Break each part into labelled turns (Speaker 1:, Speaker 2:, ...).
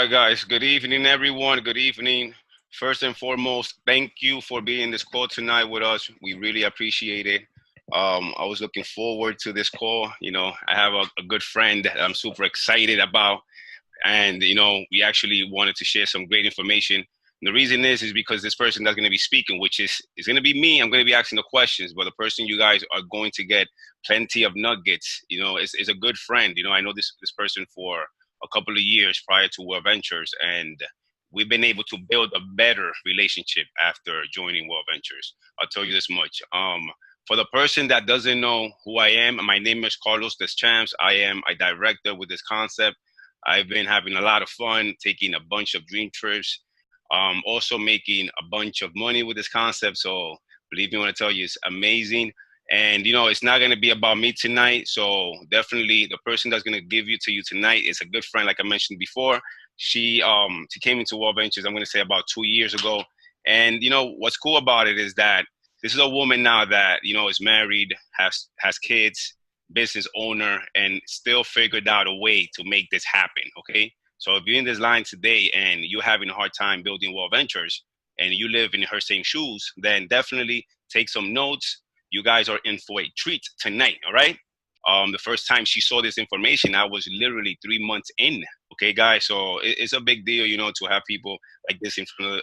Speaker 1: right, guys. Good evening, everyone. Good evening. First and foremost, thank you for being in this call tonight with us. We really appreciate it. I was looking forward to this call. I have a good friend that I'm super excited about, and we actually wanted to share some great information. The reason is because this person that's going to be speaking, which is going to be me. I'm going to be asking the questions, but the person you guys are going to get plenty of nuggets. Is a good friend. I know this person for a couple of years prior to World Ventures, and we've been able to build a better relationship after joining World Ventures. I'll tell you this much. For the person that doesn't know who I am, my name is Carlos Deschamps. I am a director with this concept. I've been having a lot of fun, taking a bunch of dream trips, also making a bunch of money with this concept. So believe me when I tell you, it's amazing. And, it's not going to be about me tonight. So definitely the person that's going to give you to you tonight is a good friend, like I mentioned before. She came into World Ventures, I'm going to say about 2 years ago. And, what's cool about it is that this is a woman now that, is married, has kids, business owner, and still figured out a way to make this happen, okay? So if you're in this line today and you're having a hard time building World Ventures and you live in her same shoes, then definitely take some notes. You guys are in for a treat tonight, all right? The first time she saw this information, I was literally 3 months in, okay, guys? So it's a big deal, to have people like this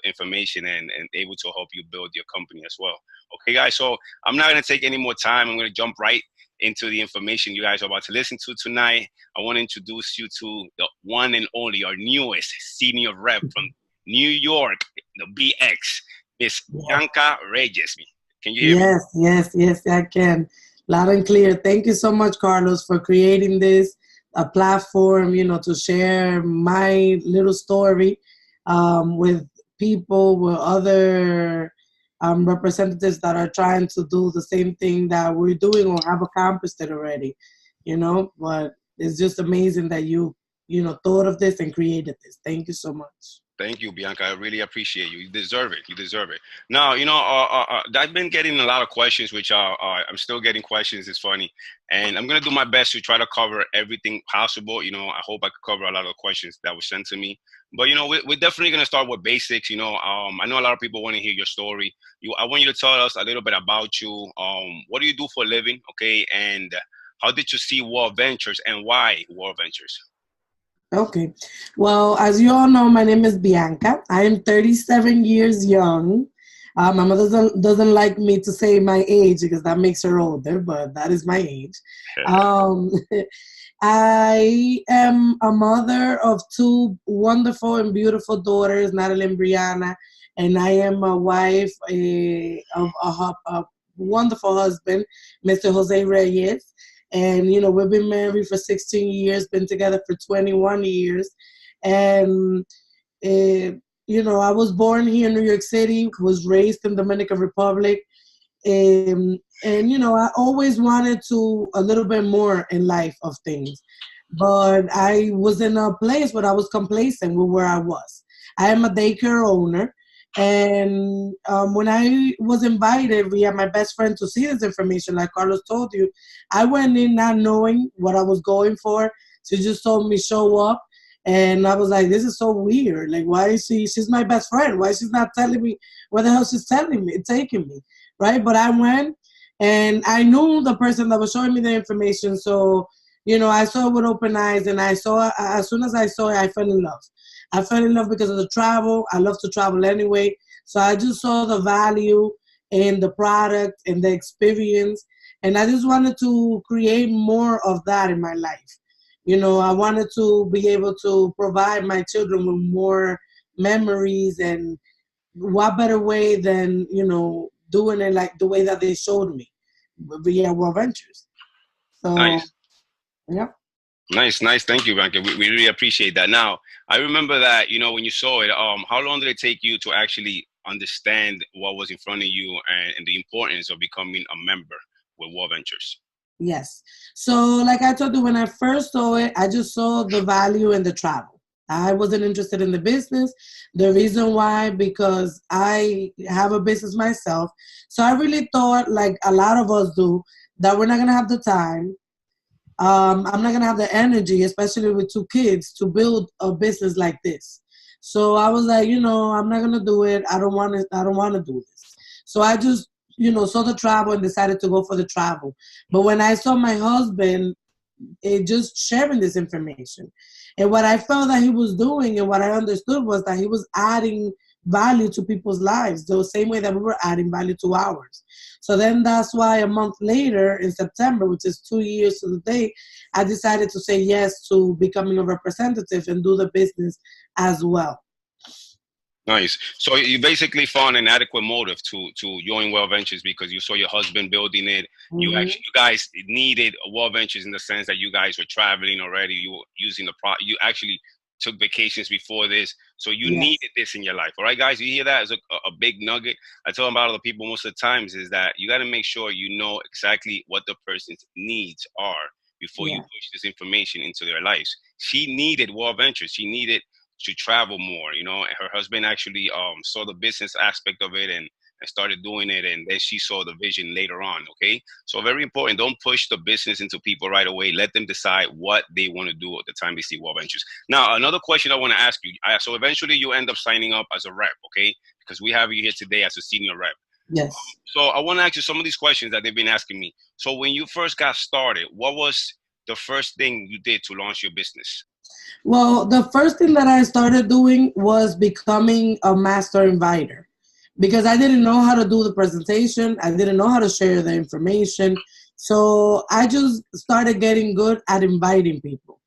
Speaker 1: information and able to help you build your company as well. Okay, guys, so I'm not going to take any more time. I'm going to jump right into the information you guys are about to listen to tonight. I want to introduce you to the one and only, our newest senior rep from New York, the BX, Miss Bianca Reyes. Can you hear me?
Speaker 2: Yes, I can. Loud and clear. Thank you so much, Carlos, for creating this, a platform, to share my little story with people, with other representatives that are trying to do the same thing that we're doing or have accomplished it already, But it's just amazing that you thought of this and created this. Thank you so much.
Speaker 1: Thank you, Bianca. I really appreciate you. You deserve it. You deserve it. Now, I've been getting a lot of questions, which I'm still getting questions. It's funny. And I'm going to do my best to try to cover everything possible. I hope I could cover a lot of the questions that were sent to me. But, we're definitely going to start with basics. I know a lot of people want to hear your story. I want you to tell us a little bit about you. What do you do for a living? Okay. And how did you see World Ventures and why World Ventures?
Speaker 2: Okay. Well, as you all know, my name is Bianca. I am 37 years young. My mother doesn't like me to say my age because that makes her older, but that is my age. I am a mother of two wonderful and beautiful daughters, Natalie and Brianna, and I am a wife of a wonderful husband, Mr. Jose Reyes. And, we've been married for 16 years, been together for 21 years. And, I was born here in New York City, was raised in Dominican Republic. And I always wanted to a little bit more in life of things. But I was in a place where I was complacent with where I was. I am a daycare owner. And when I was invited via my best friend to see this information, like Carlos told you, I went in not knowing what I was going for. She just told me show up. And I was like, this is so weird. Like, why is she's my best friend. Why she's not telling me what the hell she's taking me, right? But I went and I knew the person that was showing me the information. So, I saw it with open eyes, and as soon as I saw it, I fell in love. I fell in love because of the travel. I love to travel anyway. So I just saw the value in the product and the experience. And I just wanted to create more of that in my life. I wanted to be able to provide my children with more memories, and what better way than, doing it like the way that they showed me via World Ventures. So,
Speaker 1: nice.
Speaker 2: Yeah.
Speaker 1: Nice. Thank you, Bianca. We really appreciate that. Now, I remember that, when you saw it, how long did it take you to actually understand what was in front of you and the importance of becoming a member with World Ventures?
Speaker 2: Yes. So like I told you, when I first saw it, I just saw the value in the travel. I wasn't interested in the business. The reason why, because I have a business myself. So I really thought, like a lot of us do, that we're not going to have the time I'm not gonna have the energy, especially with 2 kids, to build a business like this. So I was like, I'm not gonna do it. I don't want to. I don't want to do this. So I just, saw the travel and decided to go for the travel. But when I saw my husband just sharing this information, and what I felt that he was doing, and what I understood was that he was adding value to people's lives the same way that we were adding value to ours. So then that's why a month later in September, which is 2 years to the day, I decided to say yes to becoming a representative and do the business as well.
Speaker 1: Nice. So you basically found an adequate motive to join Well Ventures because you saw your husband building it.
Speaker 2: Mm-hmm.
Speaker 1: You guys needed Well Ventures in the sense that you guys were traveling already. You were using you actually took vacations before this, so you
Speaker 2: Yes.
Speaker 1: needed this in your life. All right, guys, you hear that as a big nugget. I tell about other people most of the times is that you got to make sure you know exactly what the person's needs are before you
Speaker 2: Yeah.
Speaker 1: push this information into their lives. She needed Well Ventures. She needed to travel more. Her husband actually saw the business aspect of it and started doing it, and then she saw the vision later on. Okay, so very important. Don't push the business into people right away. Let them decide what they want to do at the time they see Well Ventures. Now, another question I want to ask you. So eventually you end up signing up as a rep, okay? Because we have you here today as a senior rep.
Speaker 2: Yes.
Speaker 1: So I want to ask you some of these questions that they've been asking me. So when you first got started, what was the first thing you did to launch your business?
Speaker 2: Well, the first thing that I started doing was becoming a master inviter because I didn't know how to do the presentation. I didn't know how to share the information. So I just started getting good at inviting people.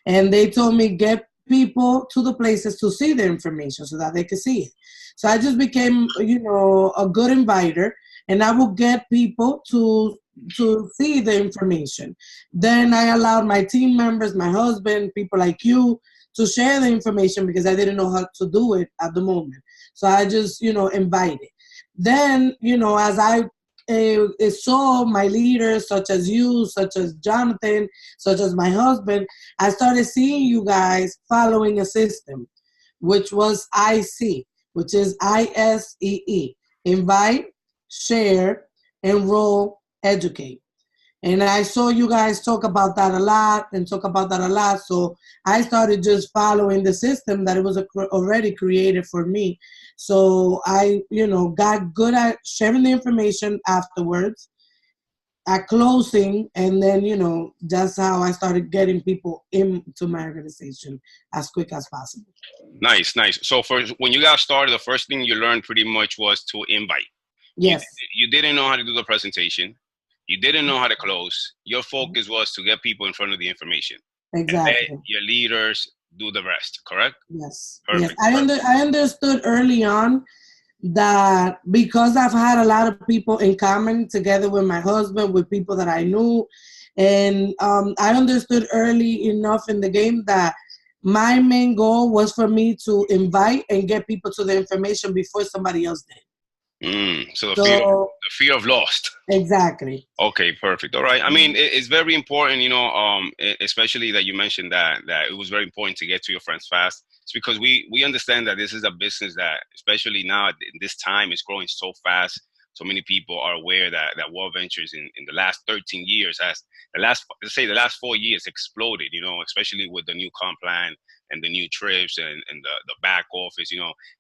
Speaker 2: And they told me, get people to the places to see the information so that they could see it. So I just became, a good inviter, and I would get people to see the information. Then I allowed my team members, my husband, people like you, to share the information because I didn't know how to do it at the moment. So I just, invited. Then, as I saw my leaders, such as you, such as Jonathan, such as my husband, I started seeing you guys following a system, which was IC, which is ISEE: invite, share, enroll, educate. And I saw you guys talk about that a lot and talk about that a lot. So I started just following the system that it was already created for me. So I, got good at sharing the information afterwards, at closing, and then, that's how I started getting people into my organization as quick as possible.
Speaker 1: Nice, nice. So when you got started, the first thing you learned pretty much was to invite. You
Speaker 2: Yes,
Speaker 1: you didn't know how to do the presentation. You didn't know how to close. Your focus was to get people in front of the information, and let
Speaker 2: exactly.
Speaker 1: your leaders do the rest. Correct?
Speaker 2: Yes, yes.
Speaker 1: Perfect.
Speaker 2: I understood early on that because I've had a lot of people in common together with my husband, with people that I knew, and I understood early enough in the game that my main goal was for me to invite and get people to the information before somebody else did.
Speaker 1: So
Speaker 2: So
Speaker 1: the fear of lost.
Speaker 2: exactly.
Speaker 1: Okay, perfect. All right. I mean, it's very important, especially that you mentioned that it was very important to get to your friends fast. It's because we understand that this is a business that, especially now in this time, is growing so fast. So many people are aware that World Ventures in the last 13 years has the last 4 years exploded. Especially with the new comp plan and the new trips and the back office.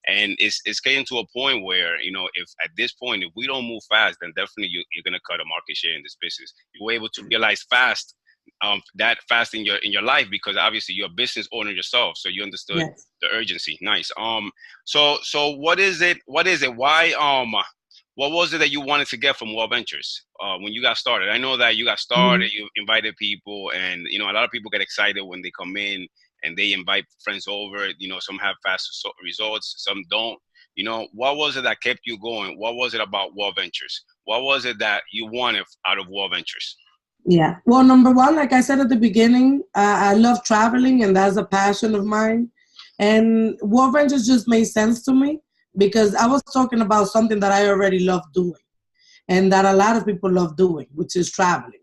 Speaker 1: And it's getting to a point where if at this point if we don't move fast, then definitely you're going to cut a market share in this business. You were able to realize fast that fast in your life because obviously you're a business owner yourself, so you understood
Speaker 2: Yes.
Speaker 1: the urgency. Nice. So what is it why what was it that you wanted to get from World Ventures when you got started? I know that you got
Speaker 2: Mhm.
Speaker 1: started, you invited people, and a lot of people get excited when they come in and they invite friends over. Some have fast results, some don't. What was it that kept you going? What was it about World Ventures? What was it that you wanted out of World Ventures?
Speaker 2: Yeah. Well, number one, like I said at the beginning, I love traveling, and that's a passion of mine. And War Ventures just made sense to me because I was talking about something that I already love doing and that a lot of people love doing, which is traveling.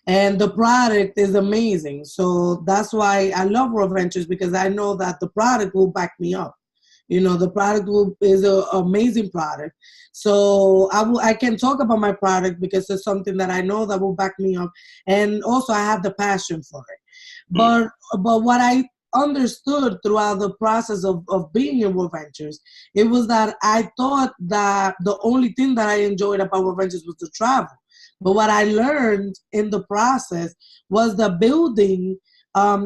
Speaker 2: And the product is amazing. So that's why I love World Ventures because I know that the product will back me up. The product is an amazing product. So I can talk about my product because it's something that I know that will back me up, and also I have the passion for it.
Speaker 1: Mm,
Speaker 2: But what I understood throughout the process of being in World Ventures, it was that I thought that the only thing that I enjoyed about World Ventures was to travel. But what I learned in the process was the building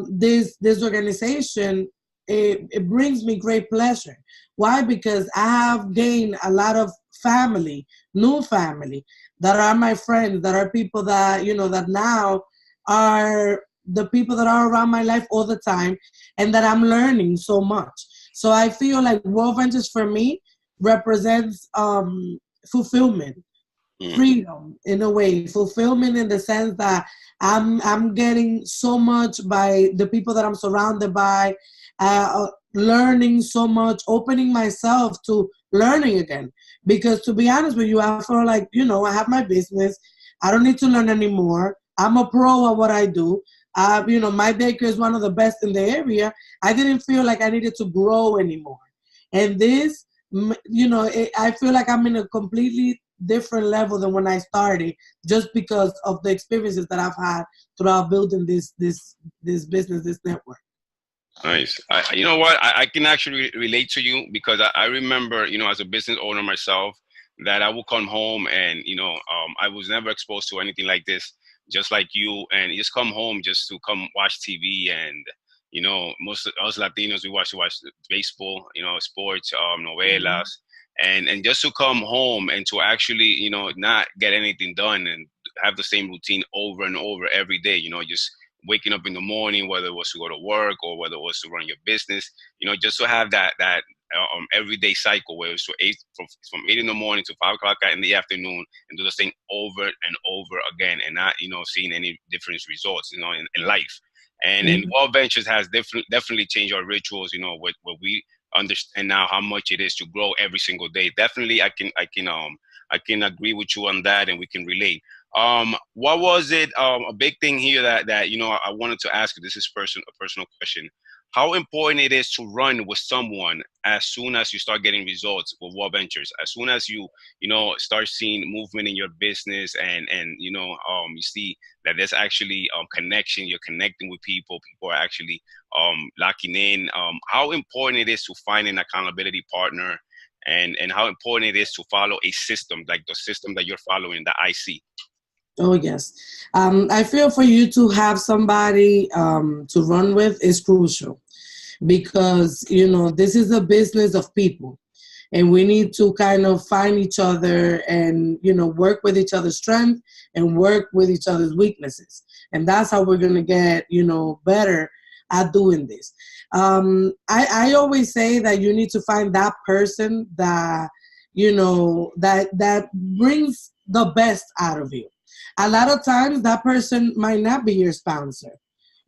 Speaker 2: this organization. It brings me great pleasure. Why? Because I have gained a lot of family, new family, that are my friends, that are people that, that now are the people that are around my life all the time, and that I'm learning so much. So I feel like World Ventures for me represents fulfillment,
Speaker 1: mm.
Speaker 2: freedom in a way, fulfillment in the sense that I'm getting so much by the people that I'm surrounded by, learning so much, opening myself to learning again. Because to be honest with you, I feel like, I have my business. I don't need to learn anymore. I'm a pro at what I do. My baker is one of the best in the area. I didn't feel like I needed to grow anymore. And this, I feel like I'm in a completely different level than when I started, just because of the experiences that I've had throughout building this business, this network.
Speaker 1: Nice. You know what? I can actually relate to you because I remember, as a business owner myself, that I would come home and, I was never exposed to anything like this, just like you, and just come home just to come watch TV. And, most of us Latinos, we watch baseball, sports,
Speaker 2: Mhm.
Speaker 1: novelas, and just to come home and to actually, not get anything done and have the same routine over and over every day, just waking up in the morning, whether it was to go to work or whether it was to run your business, just to have that everyday cycle where it's from 8 in the morning to 5 o'clock in the afternoon, and do the thing over and over again, and not seeing any different results in life. And
Speaker 2: Mhm.
Speaker 1: World Ventures has definitely changed our rituals. Where we understand now how much it is to grow every single day. Definitely, I can agree with you on that, and we can relate. What was it? A big thing here that I wanted to ask you. This is a personal question. How important it is to run with someone as soon as you start getting results with World Ventures, as soon as you start seeing movement in your business, and you see that there's actually connection. You're connecting with people. People are actually locking in. How important it is to find an accountability partner, and how important it is to follow a system like the system that you're following that I see.
Speaker 2: Oh, yes. I feel for you to have somebody to run with is crucial, because, this is a business of people, and we need to kind of find each other and, work with each other's strength and work with each other's weaknesses. And that's how we're going to get, better at doing this. I always say that you need to find that person that, that brings the best out of you. A lot of times that person might not be your sponsor.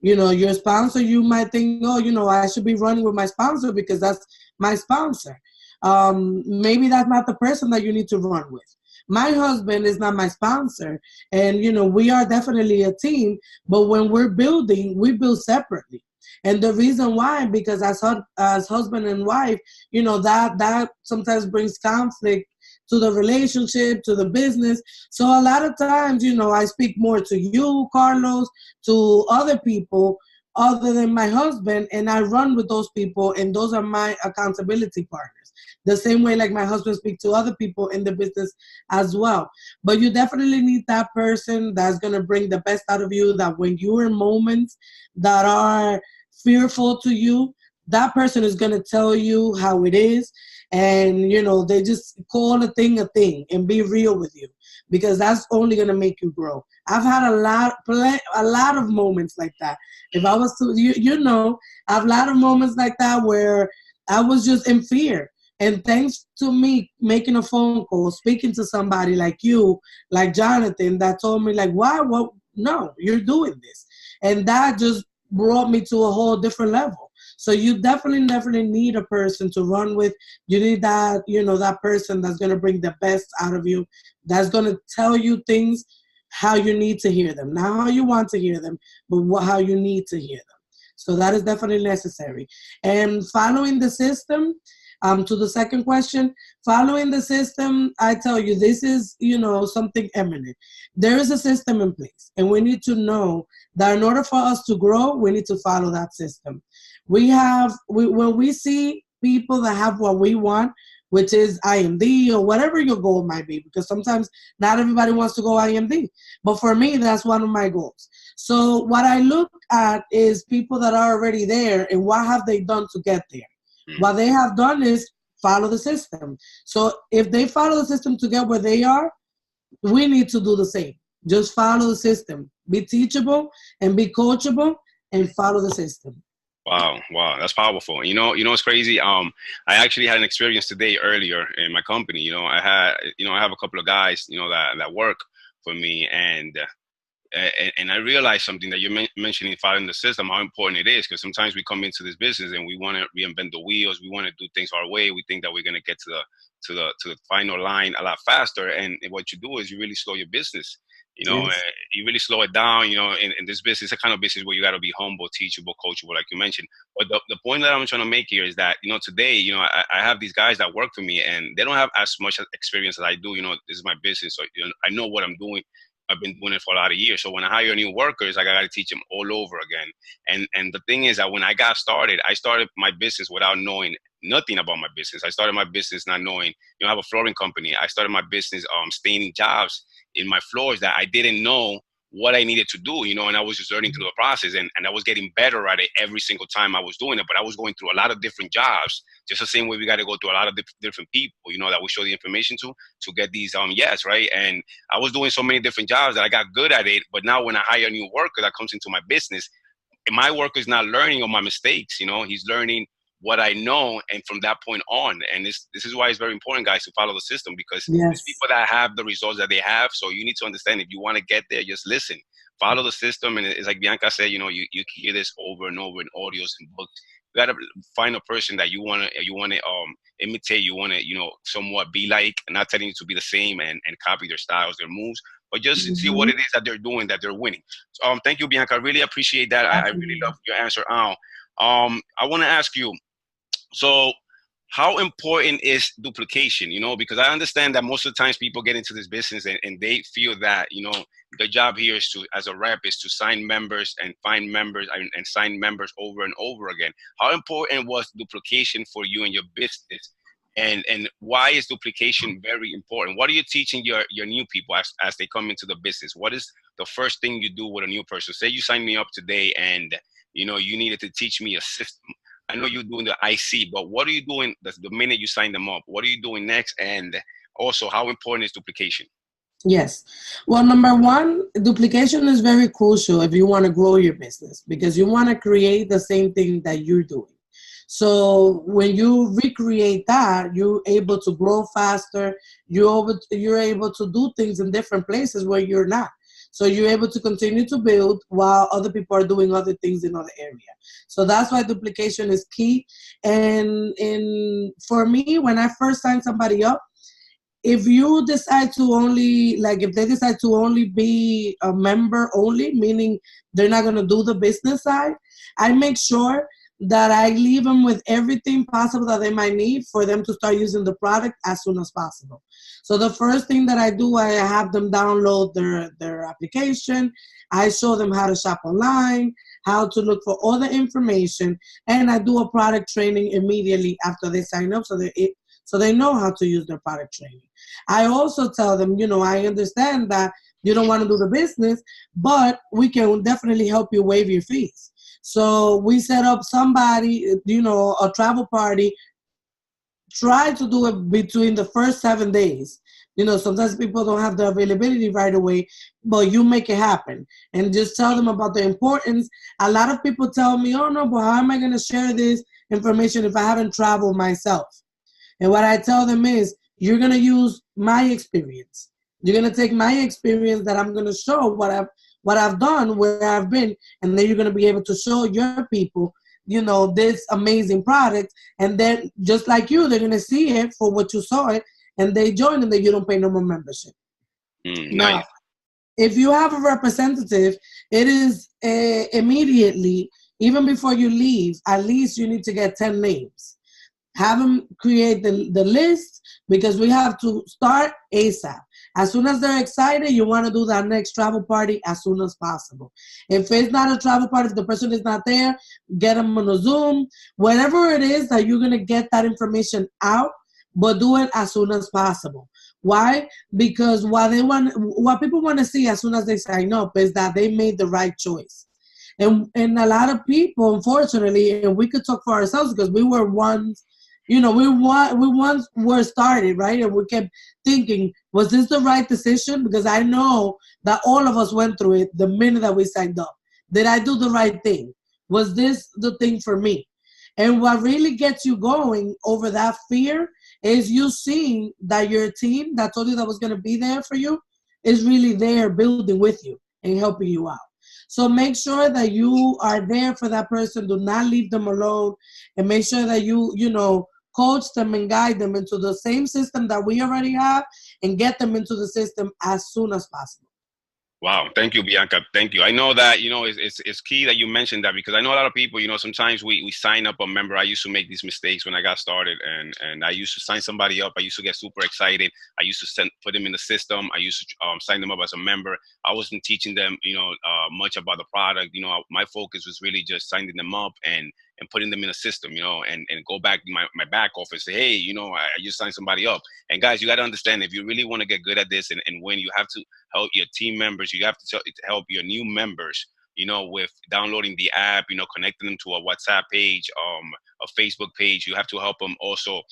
Speaker 2: Your sponsor, you might think, oh, I should be running with my sponsor because that's my sponsor. Maybe that's not the person that you need to run with. My husband is not my sponsor, and we are definitely a team. But when we're building, we build separately. And the reason why, because as husband and wife, that sometimes brings conflict to the relationship, to the business. So a lot of times, I speak more to you, Carlos, to other people other than my husband, and I run with those people, and those are my accountability partners. The same way like my husband speaks to other people in the business as well. But you definitely need that person that's going to bring the best out of you, that when you're in moments that are fearful to you, that person is going to tell you how it is. And they just call a thing and be real with you, because that's only going to make you grow. I've had a lot of moments like that. If I was to, I've a lot of moments like that where I was just in fear. And thanks to me making a phone call, speaking to somebody like you, like Jonathan, that told me like, why? Well, no, you're doing this. And that just brought me to a whole different level. So you definitely need a person to run with. You need that, that person that's going to bring the best out of you, that's going to tell you things how you need to hear them, not how you want to hear them, but how you need to hear them. So that is definitely necessary. And following the system, To the second question, following the system, I tell you, this is, something eminent. There is a system in place, and we need to know that in order for us to grow, we need to follow that system. When we see people that have what we want, which is IMD or whatever your goal might be, because sometimes not everybody wants to go IMD. But for me, that's one of my goals. So what I look at is people that are already there and what have they done to get there. What they have done is follow the system. So if they follow the system to get where they are, we need to do the same. Just follow the system. Be teachable and be coachable and follow the system.
Speaker 1: Wow, that's powerful. It's crazy. I actually had an experience today earlier in my company. I have a couple of guys, that work for me, and I realized something that you're mentioning, following the system, how important it is, because sometimes we come into this business and we want to reinvent the wheels. We want to do things our way. We think that we're going to get to the final line a lot faster. And what you do is you really slow your business.
Speaker 2: Yes.
Speaker 1: You really slow it down. In this business, it's a kind of business where you got to be humble, teachable, coachable, like you mentioned. But the point that I'm trying to make here is that, today, I have these guys that work for me and they don't have as much experience as I do. This is my business. So, I know what I'm doing. I've been doing it for a lot of years. So when I hire new workers, I got to teach them all over again. And the thing is that when I got started, I started my business without knowing nothing about my business. I started my business not knowing, I have a flooring company. I started my business staining jobs in my floors that I didn't know what I needed to do, and I was just learning through the process, and I was getting better at it every single time I was doing it. But I was going through a lot of different jobs, just the same way we got to go through a lot of different people, that we show the information to get these yes, right? And I was doing so many different jobs that I got good at it. But now when I hire a new worker that comes into my business, my worker is not learning on my mistakes. He's learning what I know, and from that point on. And this is why it's very important, guys, to follow the system, because there's people that have the results that they have. So you need to understand, if you want to get there, just listen, follow the system. And it's like Bianca said, you hear this over and over in audios and books. You gotta find a person that you wanna imitate, you wanna somewhat be like. Not telling you to be the same and copy their styles, their moves, but just see what it is that they're doing, that they're winning. So thank you, Bianca. I really appreciate that. I really love your answer. I want to ask you, so how important is duplication? Because I understand that most of the times people get into this business and they feel that, the job here is as a rep, is to sign members and find members and sign members over and over again. How important was duplication for you and your business? And why is duplication very important? What are you teaching your new people as they come into the business? What is the first thing you do with a new person? Say you sign me up today and, you needed to teach me a system. I know you're doing the IC, but what are you doing the minute you sign them up? What are you doing next? And also, how important is duplication?
Speaker 2: Yes. Well, number one, duplication is very crucial if you want to grow your business, because you want to create the same thing that you're doing. So when you recreate that, you're able to grow faster. You're able to do things in different places where you're not. So you're able to continue to build while other people are doing other things in other areas. So that's why duplication is key. And for me, when I first sign somebody up, if you decide to if they decide to only be a member only, meaning they're not going to do the business side, I make sure that I leave them with everything possible that they might need for them to start using the product as soon as possible. So the first thing that I do, I have them download their application. I show them how to shop online, how to look for all the information, and I do a product training immediately after they sign up, so they know how to use their product training. I also tell them, I understand that you don't want to do the business, but we can definitely help you waive your fees. So we set up somebody, a travel party. Try to do it between the first 7 days. Sometimes people don't have the availability right away, but you make it happen. And just tell them about the importance. A lot of people tell me, oh no, but how am I going to share this information if I haven't traveled myself? And what I tell them is, you're going to use my experience. You're going to take my experience that I'm going to show what I've done, where I've been, and then you're going to be able to show your people, this amazing product. And then just like you, they're going to see it for what you saw it, and they join, and then you don't pay no more membership. Now,
Speaker 1: Nice.
Speaker 2: if you have a representative, it is immediately, even before you leave, at least you need to get 10 names. Have them create the list because we have to start ASAP. As soon as they're excited, you want to do that next travel party as soon as possible. If it's not a travel party, if the person is not there, get them on a Zoom, whatever it is that you're going to get that information out, but do it as soon as possible. Why? Because what people want to see as soon as they sign up is that they made the right choice. And a lot of people, unfortunately, and we could talk for ourselves because we were ones, we once were started, right? And we kept thinking, was this the right decision? Because I know that all of us went through it the minute that we signed up. Did I do the right thing? Was this the thing for me? And what really gets you going over that fear is you seeing that your team that told you that was going to be there for you is really there building with you and helping you out. So make sure that you are there for that person. Do not leave them alone, and make sure that you coach them and guide them into the same system that we already have and get them into the system as soon as possible.
Speaker 1: Wow, thank you, Bianca. Thank you. I know that it's key that you mentioned that, because I know a lot of people. Sometimes we sign up a member. I used to make these mistakes when I got started, and I used to sign somebody up. I used to get super excited. I used to put them in the system. I used to sign them up as a member. I wasn't teaching them much about the product. My focus was really just signing them up and putting them in a system, and go back to my back office, say, hey, I just signed somebody up. And guys, you got to understand, if you really want to get good at this and win, you have to help your team members. You have to help your new members, with downloading the app, connecting them to a WhatsApp page, a Facebook page. You have to help them also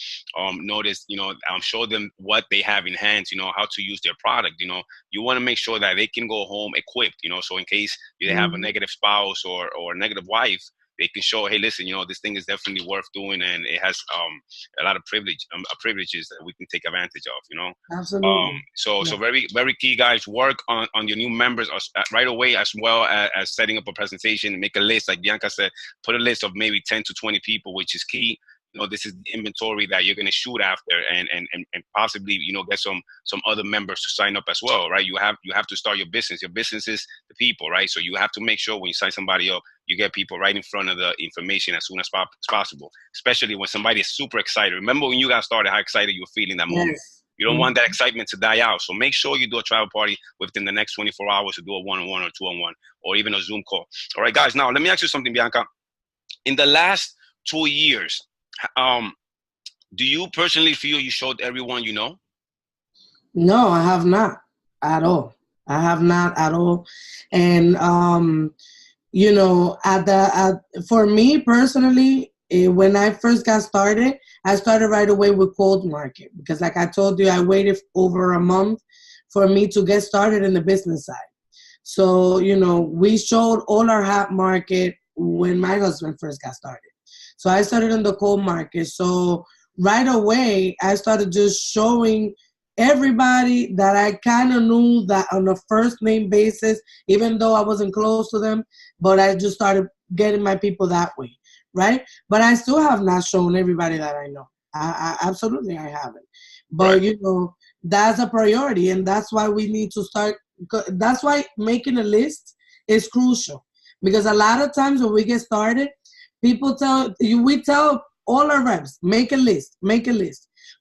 Speaker 1: notice, show them what they have in hands, how to use their product. You want to make sure that they can go home equipped, so in case they have a negative spouse or a negative wife, they can show, hey, listen, this thing is definitely worth doing, and it has a lot of privileges that we can take advantage of.
Speaker 2: Absolutely.
Speaker 1: So very, very key, guys. Work on your new members right away, as well as setting up a presentation. Make a list, like Bianca said. Put a list of maybe 10 to 20 people, which is key. This is the inventory that you're going to shoot after, and possibly get some other members to sign up as well, right? You have to start your business. Your business is the people, right? So you have to make sure when you sign somebody up, you get people right in front of the information as soon as possible, especially when somebody is super excited. Remember when you got started, how excited you were feeling that moment. You don't want that excitement to die out. So make sure you do a travel party within the next 24 hours to do a one-on-one or two-on-one, or even a Zoom call. All right, guys. Now let me ask you something, Bianca. In the last 2 years, do you personally feel you showed everyone you know?
Speaker 2: No, I have not at all. I have not at all. And for me personally, when I first got started, I started right away with cold market because, like I told you, I waited over a month for me to get started in the business side. So, we showed all our hot market when my husband first got started. So I started in the cold market. So right away, I started just showing everybody that I kind of knew that on a first name basis, even though I wasn't close to them, but I just started getting my people that way, right? But I still have not shown everybody that I know. I absolutely, I haven't. But,
Speaker 1: right.
Speaker 2: That's a priority, and that's why we need to start. That's why making a list is crucial, because a lot of times when we get started, we tell all our reps, make a list.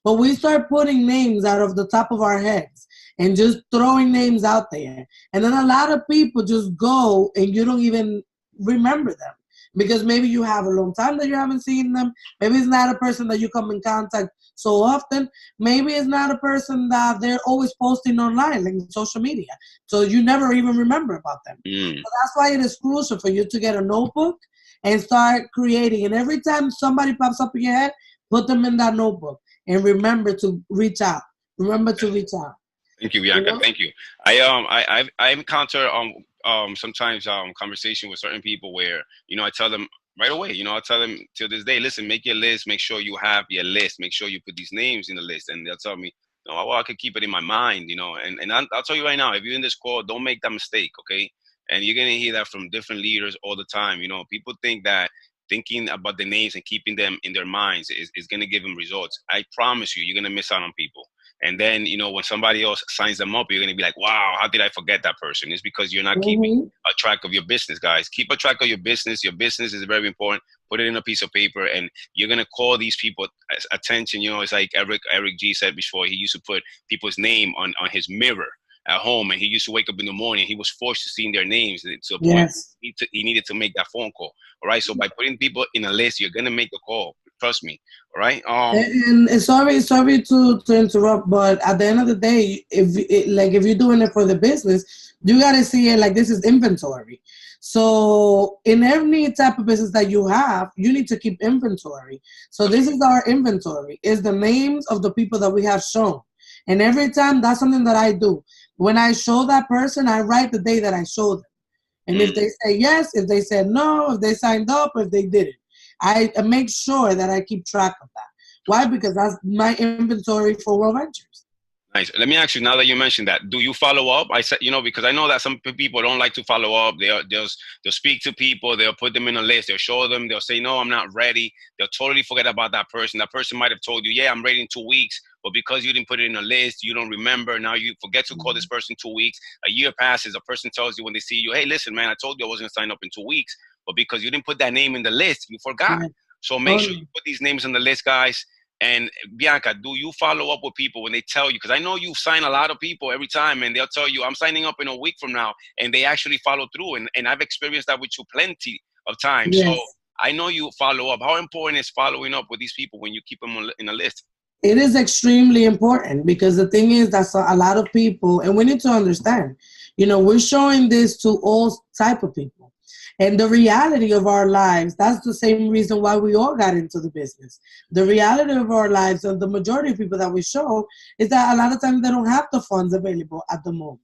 Speaker 2: But we start putting names out of the top of our heads and just throwing names out there. And then a lot of people just go and you don't even remember them because maybe you have a long time that you haven't seen them. Maybe it's not a person that you come in contact so often. Maybe it's not a person that they're always posting online, like in social media. So you never even remember about them. So that's why it is crucial for you to get a notebook and start creating. And every time somebody pops up in your head, put them in that notebook and remember to reach out.
Speaker 1: Thank you, Bianca. Thank you. I encounter sometimes conversation with certain people where I tell them right away. I tell them to this day, listen, make your list. Make sure you have your list. Make sure you put these names in the list, and they'll tell me, well, I could keep it in my mind. And I'll tell you right now, if you're in this call, don't make that mistake, okay? And you're gonna hear that from different leaders all the time. People think that thinking about the names and keeping them in their minds is going to give them results. I promise you, you're going to miss out on people. And then, when somebody else signs them up, you're going to be like, wow, how did I forget that person? It's because you're not keeping
Speaker 2: Mm-hmm.
Speaker 1: a track of your business, guys. Keep a track of your business. Your business is very important. Put it in a piece of paper, and you're going to call these people attention. It's like Eric G said before. He used to put people's name on his mirror at home, and he used to wake up in the morning. He was forced to see their names to the point
Speaker 2: Yes.
Speaker 1: he needed to make that phone call. All right. So by putting people in a list, you're going to make the call. Trust me. All right.
Speaker 2: And sorry to interrupt, but at the end of the day, if you're doing it for the business, you gotta see it like this is inventory. So in any type of business that you have, you need to keep inventory. So this is our inventory. Is the names of the people that we have shown, and every time that's something that I do. When I show that person, I write the day that I showed them. And if they say yes, if they said no, if they signed up, if they didn't, I make sure that I keep track of that. Why? Because that's my inventory for World Ventures.
Speaker 1: Nice. Let me ask you, now that you mentioned that, do you follow up? I said, because I know that some people don't like to follow up. They'll speak to people. They'll put them in a list. They'll show them. They'll say, no, I'm not ready. They'll totally forget about that person. That person might have told you, yeah, I'm ready in 2 weeks. But because you didn't put it in a list, you don't remember. Now you forget to call this person 2 weeks. A year passes. A person tells you when they see you, hey, listen, man, I told you I wasn't going to sign up in 2 weeks. But because you didn't put that name in the list, you forgot.
Speaker 2: Yeah.
Speaker 1: So make sure you put these names on the list, guys. And Bianca, do you follow up with people when they tell you? Because I know you sign a lot of people every time, and they'll tell you, I'm signing up in a week from now, and they actually follow through. And I've experienced that with you plenty of times. So
Speaker 2: Yes.
Speaker 1: I know you follow up. How important is following up with these people when you keep them in a list?
Speaker 2: It is extremely important because the thing is that a lot of people, and we need to understand, we're showing this to all type of people. And the reality of our lives, that's the same reason why we all got into the business. The reality of our lives, and the majority of people that we show, is that a lot of times they don't have the funds available at the moment.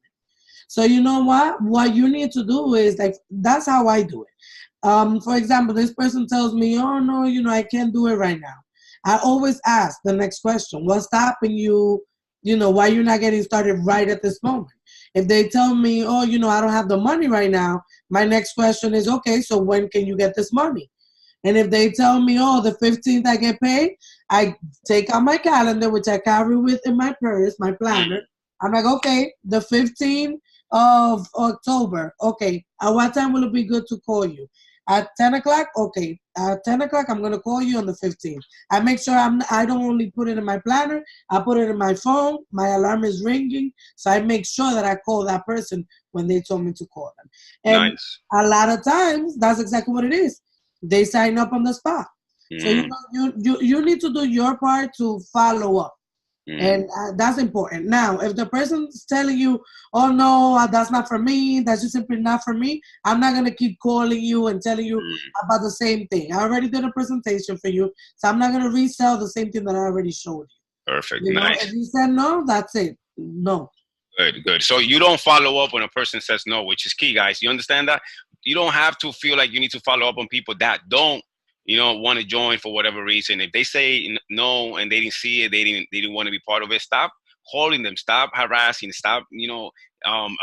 Speaker 2: So you know what? What you need to do is, like, that's how I do it. For example, this person tells me, oh no, I can't do it right now. I always ask the next question, what's stopping you, why you're not getting started right at this moment? If they tell me, oh, I don't have the money right now, my next question is, okay, so when can you get this money? And if they tell me, oh, the 15th I get paid, I take out my calendar, which I carry with in my purse, my planner. I'm like, okay, the 15th of October. Okay, at what time will it be good to call you? At 10 o'clock? Okay, at 10 o'clock, I'm going to call you on the 15th. I make sure I don't only put it in my planner, I put it in my phone. My alarm is ringing, so I make sure that I call that person when they told me to call them. And
Speaker 1: Nice.
Speaker 2: a lot of times, that's exactly what it is. They sign up on the spot. So you need to do your part to follow up. And that's important. Now, if the person's telling you, oh, no, that's not for me, that's just simply not for me, I'm not going to keep calling you and telling you about the same thing. I already did a presentation for you, so I'm not going to resell the same thing that I already showed you.
Speaker 1: Perfect. Nice.
Speaker 2: If you said no, that's it. No.
Speaker 1: Good. So you don't follow up when a person says no, which is key, guys. You understand that? You don't have to feel like you need to follow up on people that don't, want to join for whatever reason. If they say no and they didn't see it, they didn't want to be part of it, stop calling them, stop harassing, stop,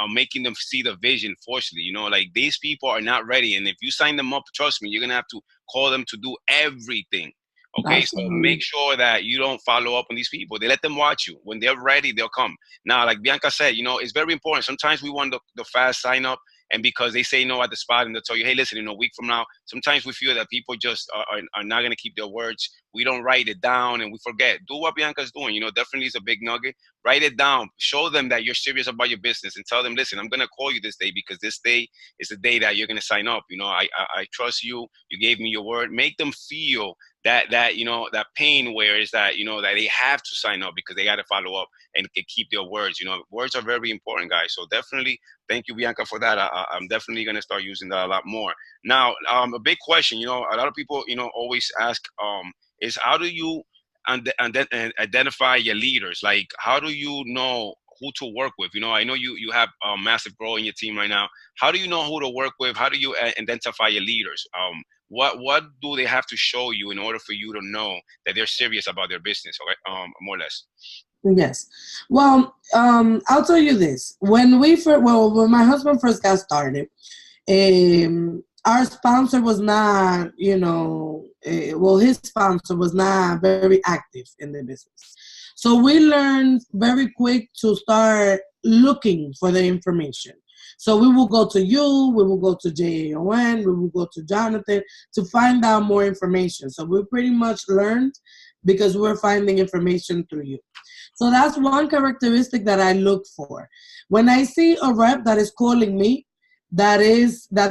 Speaker 1: making them see the vision forcefully. Like, these people are not ready. And if you sign them up, trust me, you're going to have to call them to do everything. Okay, so make sure that you don't follow up on these people. They let them watch you. When they're ready, they'll come. Now, like Bianca said, it's very important. Sometimes we want the fast sign up, and because they say no at the spot and they'll tell you, hey, listen, in a week from now, sometimes we feel that people just are not going to keep their words. We don't write it down and we forget. Do what Bianca's doing. Definitely is a big nugget. Write it down. Show them that you're serious about your business and tell them, listen, I'm going to call you this day because this day is the day that you're going to sign up. I trust you. You gave me your word. Make them feel that pain where is that, that they have to sign up because they got to follow up and keep their words. Words are very important, guys. So definitely, thank you, Bianca, for that. I'm definitely going to start using that a lot more. Now, a big question, a lot of people, always ask, is how do you identify your leaders? Like, how do you know who to work with? I know you have a massive growth in your team right now. How do you know who to work with? How do you identify your leaders? What do they have to show you in order for you to know that they're serious about their business? Okay, more or less.
Speaker 2: Yes. Well, I'll tell you this. When my husband first got started, our sponsor was not, his sponsor was not very active in the business. So we learned very quick to start looking for the information. So we will go to you, we will go to JAON, we will go to Jonathan to find out more information. So we pretty much learned because we're finding information through you. So that's one characteristic that I look for. When I see a rep that is calling me, that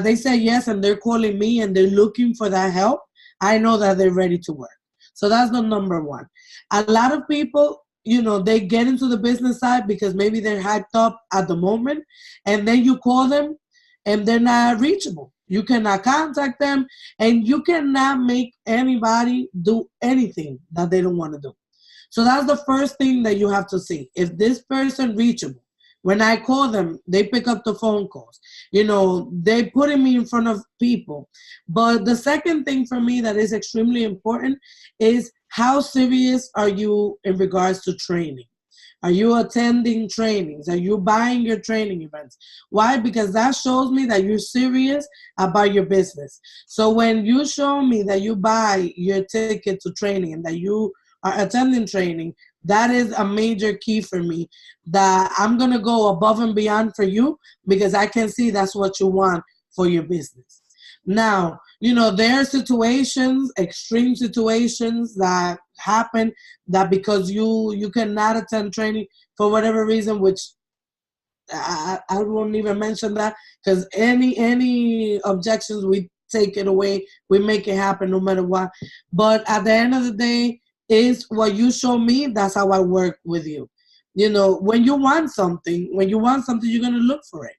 Speaker 2: they say yes and they're calling me and they're looking for that help, I know that they're ready to work. So that's the number one. A lot of people, they get into the business side because maybe they're hyped up at the moment, and then you call them and they're not reachable. You cannot contact them, and you cannot make anybody do anything that they don't want to do. So that's the first thing that you have to see. If this person reachable, when I call them, they pick up the phone calls. They putting me in front of people. But the second thing for me that is extremely important is how serious are you in regards to training? Are you attending trainings? Are you buying your training events? Why? Because that shows me that you're serious about your business. So when you show me that you buy your ticket to training and that you are attending training, that is a major key for me, that I'm going to go above and beyond for you because I can see that's what you want for your business. Now, there are situations, extreme situations that happen that because you cannot attend training for whatever reason, which I won't even mention that, because any objections, we take it away. We make it happen no matter what. But at the end of the day, is what you show me, that's how I work with you. When you want something, you're going to look for it.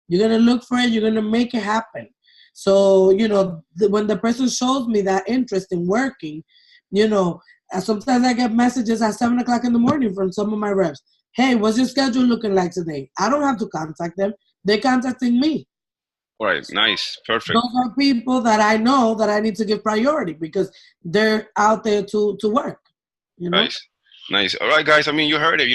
Speaker 2: You're going to look for it. You're going to make it happen. So, when the person shows me that interest in working, sometimes I get messages at 7 o'clock in the morning from some of my reps. Hey, what's your schedule looking like today? I don't have to contact them. They're contacting me.
Speaker 1: Right. Nice. Perfect.
Speaker 2: Those are people that I know that I need to give priority because they're out there to work.
Speaker 1: Nice. Nice. All right, guys. I mean, you heard it.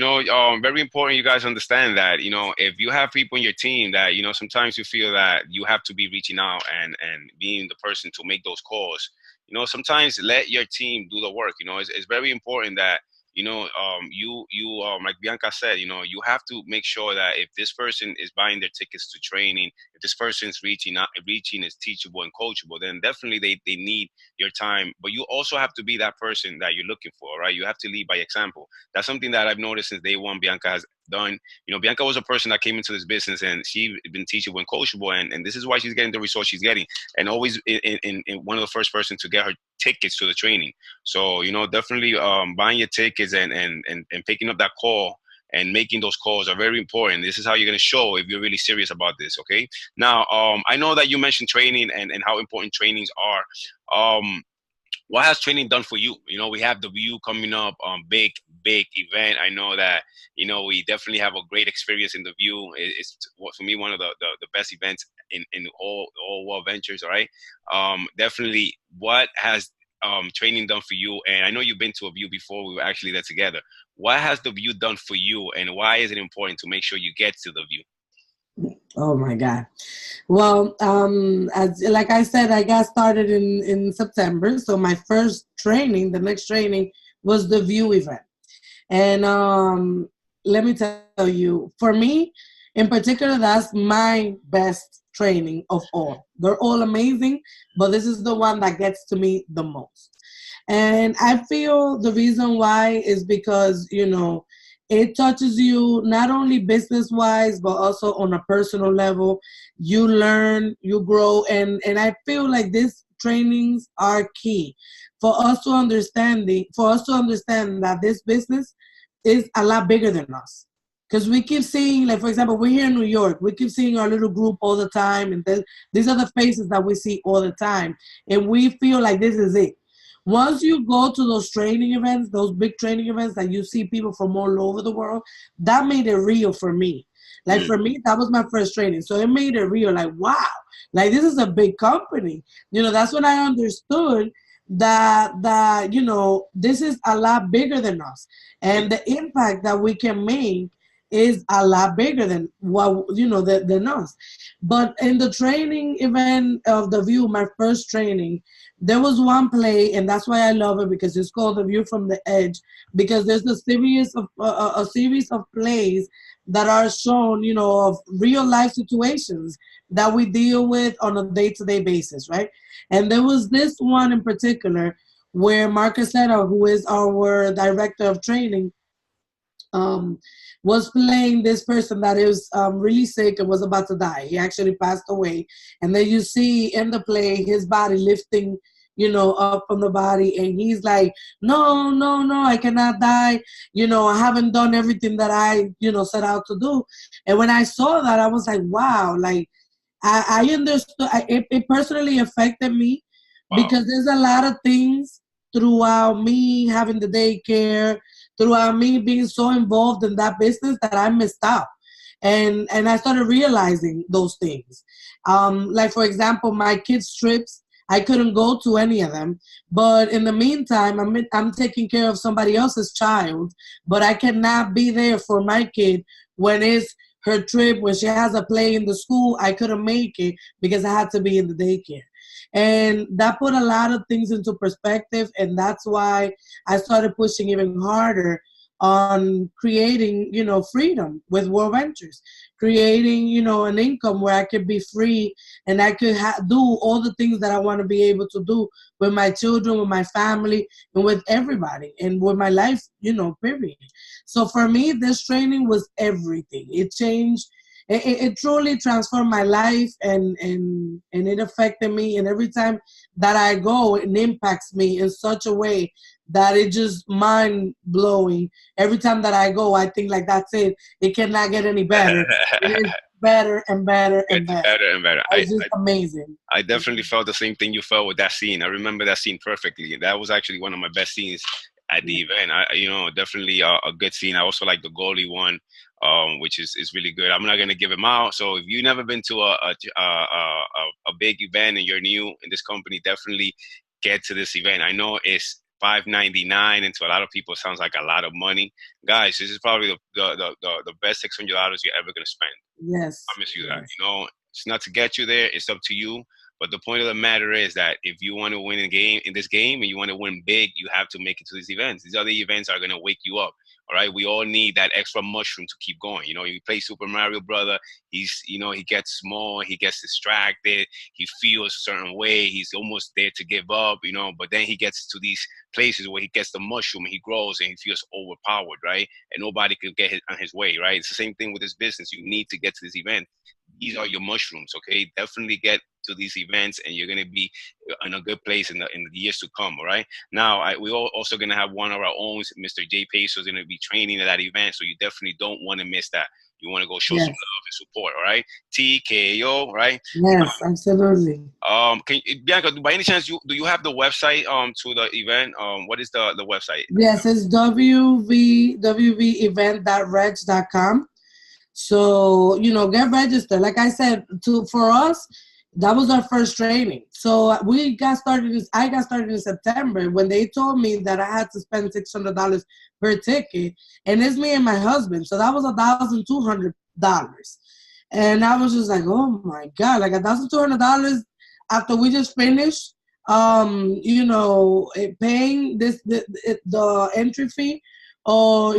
Speaker 1: Very important. You guys understand that. If you have people in your team that sometimes you feel that you have to be reaching out and being the person to make those calls. Sometimes let your team do the work. It's very important that like Bianca said, you have to make sure that if this person is buying their tickets to training, if this person is reaching is teachable and coachable, then definitely they need your time. But you also have to be that person that you're looking for, right? You have to lead by example. That's something that I've noticed since day one. Bianca has done. Bianca was a person that came into this business and she's been teachable and coachable, and this is why she's getting the results she's getting, and always in one of the first person to get her tickets to the training. So definitely buying your tickets and picking up that call and making those calls are very important. This is how you're going to show if you're really serious about this. Okay. Now I know that you mentioned training and how important trainings are. What has training done for you? We have the View coming up, big event. I know that, we definitely have a great experience in the View. It's for me one of the best events in all World Ventures. All right. Definitely, what has training done for you? And I know you've been to a View before. We were actually there together. What has the View done for you, and why is it important to make sure you get to the View?
Speaker 2: Oh my God. Well, like I said, I got started in September. So my first training, the next training, was the View event. And let me tell you, for me, in particular, that's my best training of all. They're all amazing, but this is the one that gets to me the most. And I feel the reason why is because, it touches you not only business-wise, but also on a personal level. You learn, you grow, and I feel like these trainings are key for us to understand that this business is a lot bigger than us. Because we keep seeing, like, for example, we're here in New York. We keep seeing our little group all the time, and then these are the faces that we see all the time, and we feel like this is it. Once you go to those training events, those big training events that you see people from all over the world, that made it real for me. Like for me, that was my first training. So it made it real. Like, wow, like this is a big company. That's when I understood that this is a lot bigger than us. And the impact that we can make is a lot bigger than what than us. But in the training event of the View, my first training, there was one play, and that's why I love it, because it's called The View from the Edge, because there's a series of plays that are shown, of real life situations that we deal with on a day-to-day basis, right? And there was this one in particular where Marcus Seta, who is our director of training, um, was playing this person that is really sick and was about to die. He actually passed away. And then you see in the play his body lifting, up from the body. And he's like, no, no, no, I cannot die. I haven't done everything that I, set out to do. And when I saw that, I was like, wow, like I understood. It personally affected me
Speaker 1: Wow.
Speaker 2: because there's a lot of things throughout me having the daycare, throughout me being so involved in that business that I missed out. And I started realizing those things. Like for example, my kids' trips, I couldn't go to any of them. But in the meantime, I'm taking care of somebody else's child, but I cannot be there for my kid when it's her trip, when she has a play in the school. I couldn't make it because I had to be in the daycare. And that put a lot of things into perspective, and that's why I started pushing even harder on creating, freedom with World Ventures, creating, an income where I could be free and I could do all the things that I want to be able to do with my children, with my family, and with everybody, and with my life, period. So for me, this training was everything. It changed. It truly transformed my life, and it affected me. And every time that I go, it impacts me in such a way that it just mind blowing. Every time that I go, I think like that's it. It cannot get any better. It is better and better and
Speaker 1: Gets
Speaker 2: better.
Speaker 1: better and better.
Speaker 2: It's just amazing.
Speaker 1: I definitely felt the same thing you felt with that scene. I remember that scene perfectly. That was actually one of my best scenes at the event. Definitely a good scene. I also like the goalie one, which is really good. I'm not gonna give him out. So if you've never been to a big event and you're new in this company, definitely get to this event. I know it's $5.99, and to a lot of people, it sounds like a lot of money. Guys, this is probably the best $600 you're ever gonna spend.
Speaker 2: Yes.
Speaker 1: I promise you that.
Speaker 2: Yes.
Speaker 1: It's not to get you there. It's up to you. But the point of the matter is that if you want to win in this game, and you want to win big, you have to make it to these events. These other events are gonna wake you up. All right. We all need that extra mushroom to keep going. You play Super Mario Brother. He gets small. He gets distracted. He feels a certain way. He's almost there to give up. But then he gets to these places where he gets the mushroom and he grows and he feels overpowered, right? And nobody can get on his way, right? It's the same thing with this business. You need to get to this event. These are your mushrooms, okay? Definitely get to these events, and you're gonna be in a good place in the years to come. All right. Now, we're also gonna have one of our own, Mr. J Peso, is gonna be training at that event, so you definitely don't want to miss that. You want to go show some
Speaker 2: Yes.
Speaker 1: love and support. All right. TKO. Right.
Speaker 2: Yes. Absolutely.
Speaker 1: Bianca, by any chance, do you have the website to the event? What is the website?
Speaker 2: Yes. It's www.event.reg.com. So, get registered. Like I said, for us, that was our first training. So I got started in September when they told me that I had to spend $600 per ticket. And it's me and my husband. So that was $1,200. And I was just like, oh my God, like $1,200 after we just finished, paying the entry fee, or,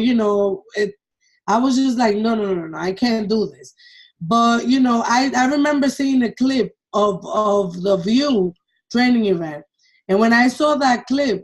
Speaker 2: I was just like, no, no, no, no, I can't do this. But, I remember seeing a clip of the View training event. And when I saw that clip,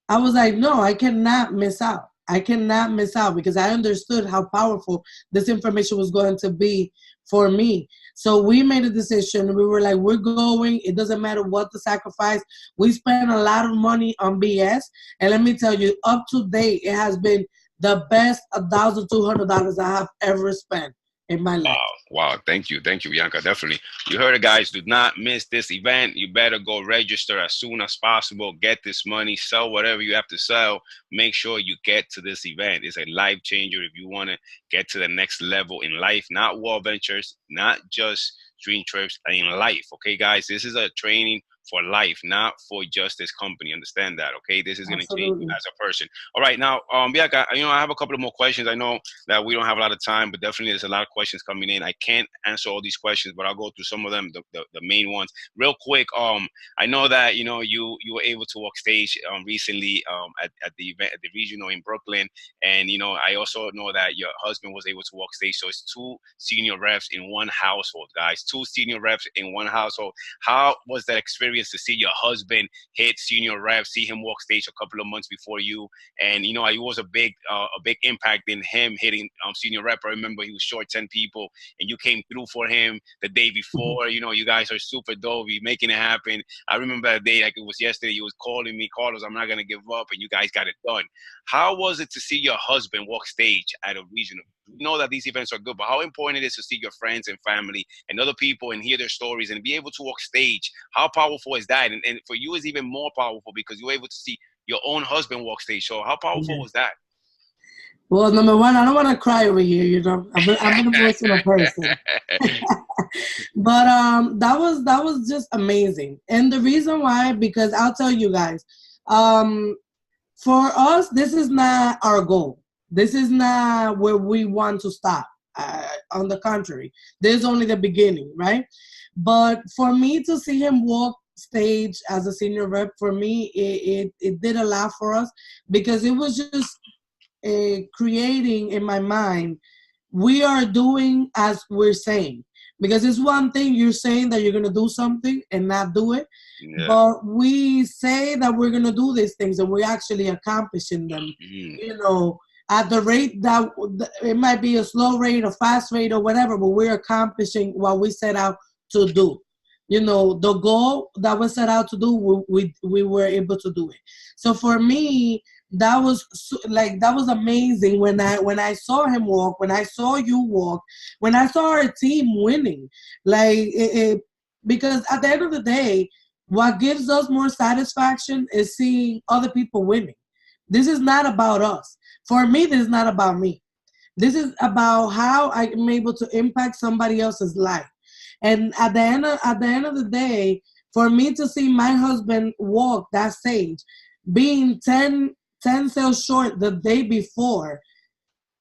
Speaker 2: I was like, no, I cannot miss out. I cannot miss out, because I understood how powerful this information was going to be for me. So we made a decision. We were like, we're going. It doesn't matter what the sacrifice. We spent a lot of money on BS. And let me tell you, up to date, it has been the best $1,200 I have ever spent in my life.
Speaker 1: Wow. Thank you, Bianca. Definitely. You heard it, guys. Do not miss this event. You better go register as soon as possible. Get this money. Sell whatever you have to sell. Make sure you get to this event. It's a life changer if you want to get to the next level in life. Not World Ventures, not just dream trips, in life. Okay, guys. This is a training for life, not for just this company. Understand that, okay? This is going to change you
Speaker 2: Absolutely.
Speaker 1: as a person. All right, now, Bianca, I have a couple of more questions. I know that we don't have a lot of time, but definitely there's a lot of questions coming in. I can't answer all these questions, but I'll go through some of them, the main ones, real quick. I know that you were able to walk stage recently at the event at the regional in Brooklyn, and I also know that your husband was able to walk stage. So it's two senior reps in one household, guys. Two senior reps in one household. How was that experience to see your husband hit senior reps, see him walk stage a couple of months before you? And it was a big impact in him hitting senior rep. I remember he was short 10 people, and you came through for him the day before. You guys are super dope. You making it happen. I remember that day like it was yesterday. You was calling me, Carlos, I'm not gonna give up, and you guys got it done. How was it to see your husband walk stage at a regional? We know that these events are good, but how important it is to see your friends and family and other people and hear their stories and be able to walk stage. How powerful is that? And for you, it's even more powerful because you're able to see your own husband walk stage. So how powerful
Speaker 2: Yeah.
Speaker 1: was that?
Speaker 2: Well, number one, I don't want to cry over here. I'm an emotional person. But that was just amazing. And the reason why, because I'll tell you guys, um, for us, this is not our goal. This is not where we want to stop. On the contrary, this is only the beginning, right? But for me to see him walk stage as a senior rep, for me, it did a lot for us because it was just creating in my mind, we are doing as we're saying. Because it's one thing you're saying that you're going to do something and not do it,
Speaker 1: Yeah.
Speaker 2: but we say that we're going to do these things and we're actually accomplishing them,
Speaker 1: Mm.
Speaker 2: at the rate that it might be a slow rate, a fast rate, or whatever, but we're accomplishing what we set out to do. The goal that we set out to do, we were able to do it. So for me, that was amazing when I saw him walk, when I saw you walk, when I saw our team winning, because at the end of the day, what gives us more satisfaction is seeing other people winning. This is not about us. For me, this is not about me. This is about how I'm able to impact somebody else's life. And at the end of the day, for me to see my husband walk that stage, being 10 sales short the day before,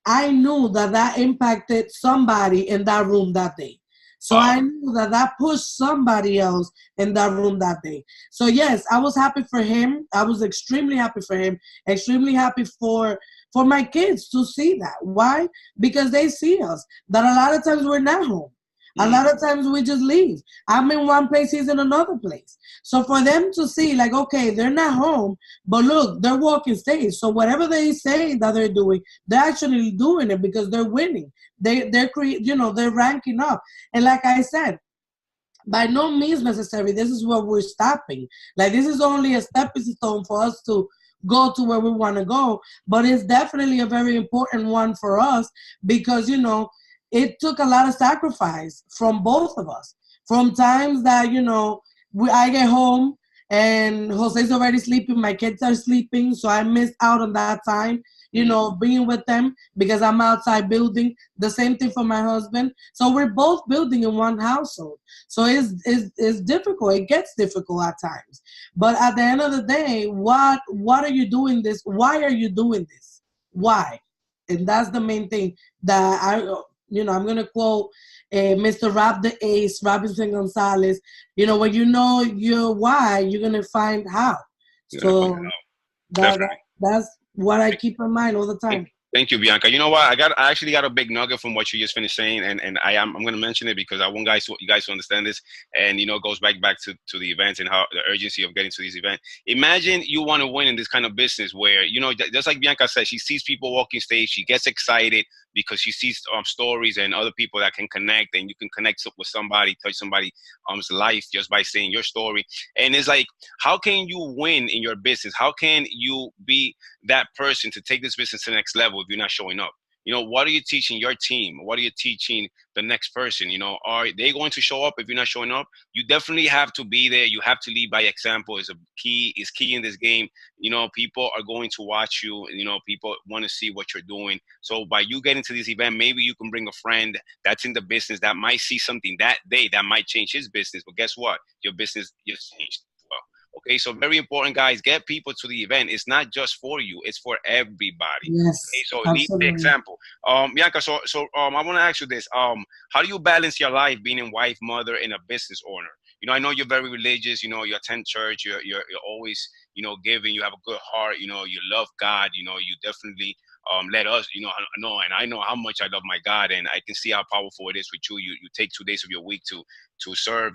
Speaker 2: I knew that impacted somebody in that room that day. So
Speaker 1: Wow.
Speaker 2: I knew that pushed somebody else in that room that day. So yes, I was happy for him. I was extremely happy for him. Extremely happy for my kids to see that. Why? Because they see us. That a lot of times we're not home. A
Speaker 1: Mm.
Speaker 2: lot of times we just leave. I'm in one place, he's in another place. So for them to see, like, okay, they're not home, but look, they're walking stage. So whatever they say that they're doing, they're actually doing it because they're winning. They're ranking up. And like I said, by no means necessary, this is where we're stopping. Like, this is only a stepping stone for us to go to where we want to go. But it's definitely a very important one for us because, it took a lot of sacrifice from both of us. From times that, I get home and Jose's already sleeping, my kids are sleeping, so I missed out on that time,
Speaker 1: Mm.
Speaker 2: being with them because I'm outside building. The same thing for my husband. So we're both building in one household. So it's difficult. It gets difficult at times. But at the end of the day, what are you doing this? Why are you doing this? Why? And that's the main thing that I'm going to quote Mr. Rob the Ace, Robinson Gonzalez. When you know your why, you're going to find how.
Speaker 1: You're gonna find
Speaker 2: So
Speaker 1: out.
Speaker 2: that, that
Speaker 1: Definitely.
Speaker 2: that's what I keep in mind all the
Speaker 1: Thank,
Speaker 2: time.
Speaker 1: thank you, Bianca. You know what? I actually got a big nugget from what you just finished saying, and I'm going to mention it because I want you guys to understand this, and it goes back to the events and how the urgency of getting to these events. Imagine you want to win in this kind of business where just like Bianca said, she sees people walking stage, she gets excited because she sees stories and other people that can connect, and you can connect with somebody, touch somebody's life just by saying your story. And it's like, how can you win in your business? How can you be that person to take this business to the next level if you're not showing up? What are you teaching your team? What are you teaching the next person? Are they going to show up if you're not showing up? You definitely have to be there. You have to lead by example. Is key in this game. People are going to watch you. People want to see what you're doing. So by you getting to this event, maybe you can bring a friend that's in the business that might see something that day that might change his business. But guess what? Your business just changed. Okay, so very important, guys. Get people to the event. It's not just for you; it's for everybody. Okay,
Speaker 2: Yes,
Speaker 1: so lead the
Speaker 2: absolutely.
Speaker 1: example. Bianca, I want to ask you this. How do you balance your life being a wife, mother, and a business owner? I know you're very religious. You attend church. You're always giving. You have a good heart. You love God. You definitely let us. I know, and I know how much I love my God, and I can see how powerful it is with you. You take 2 days of your week to serve.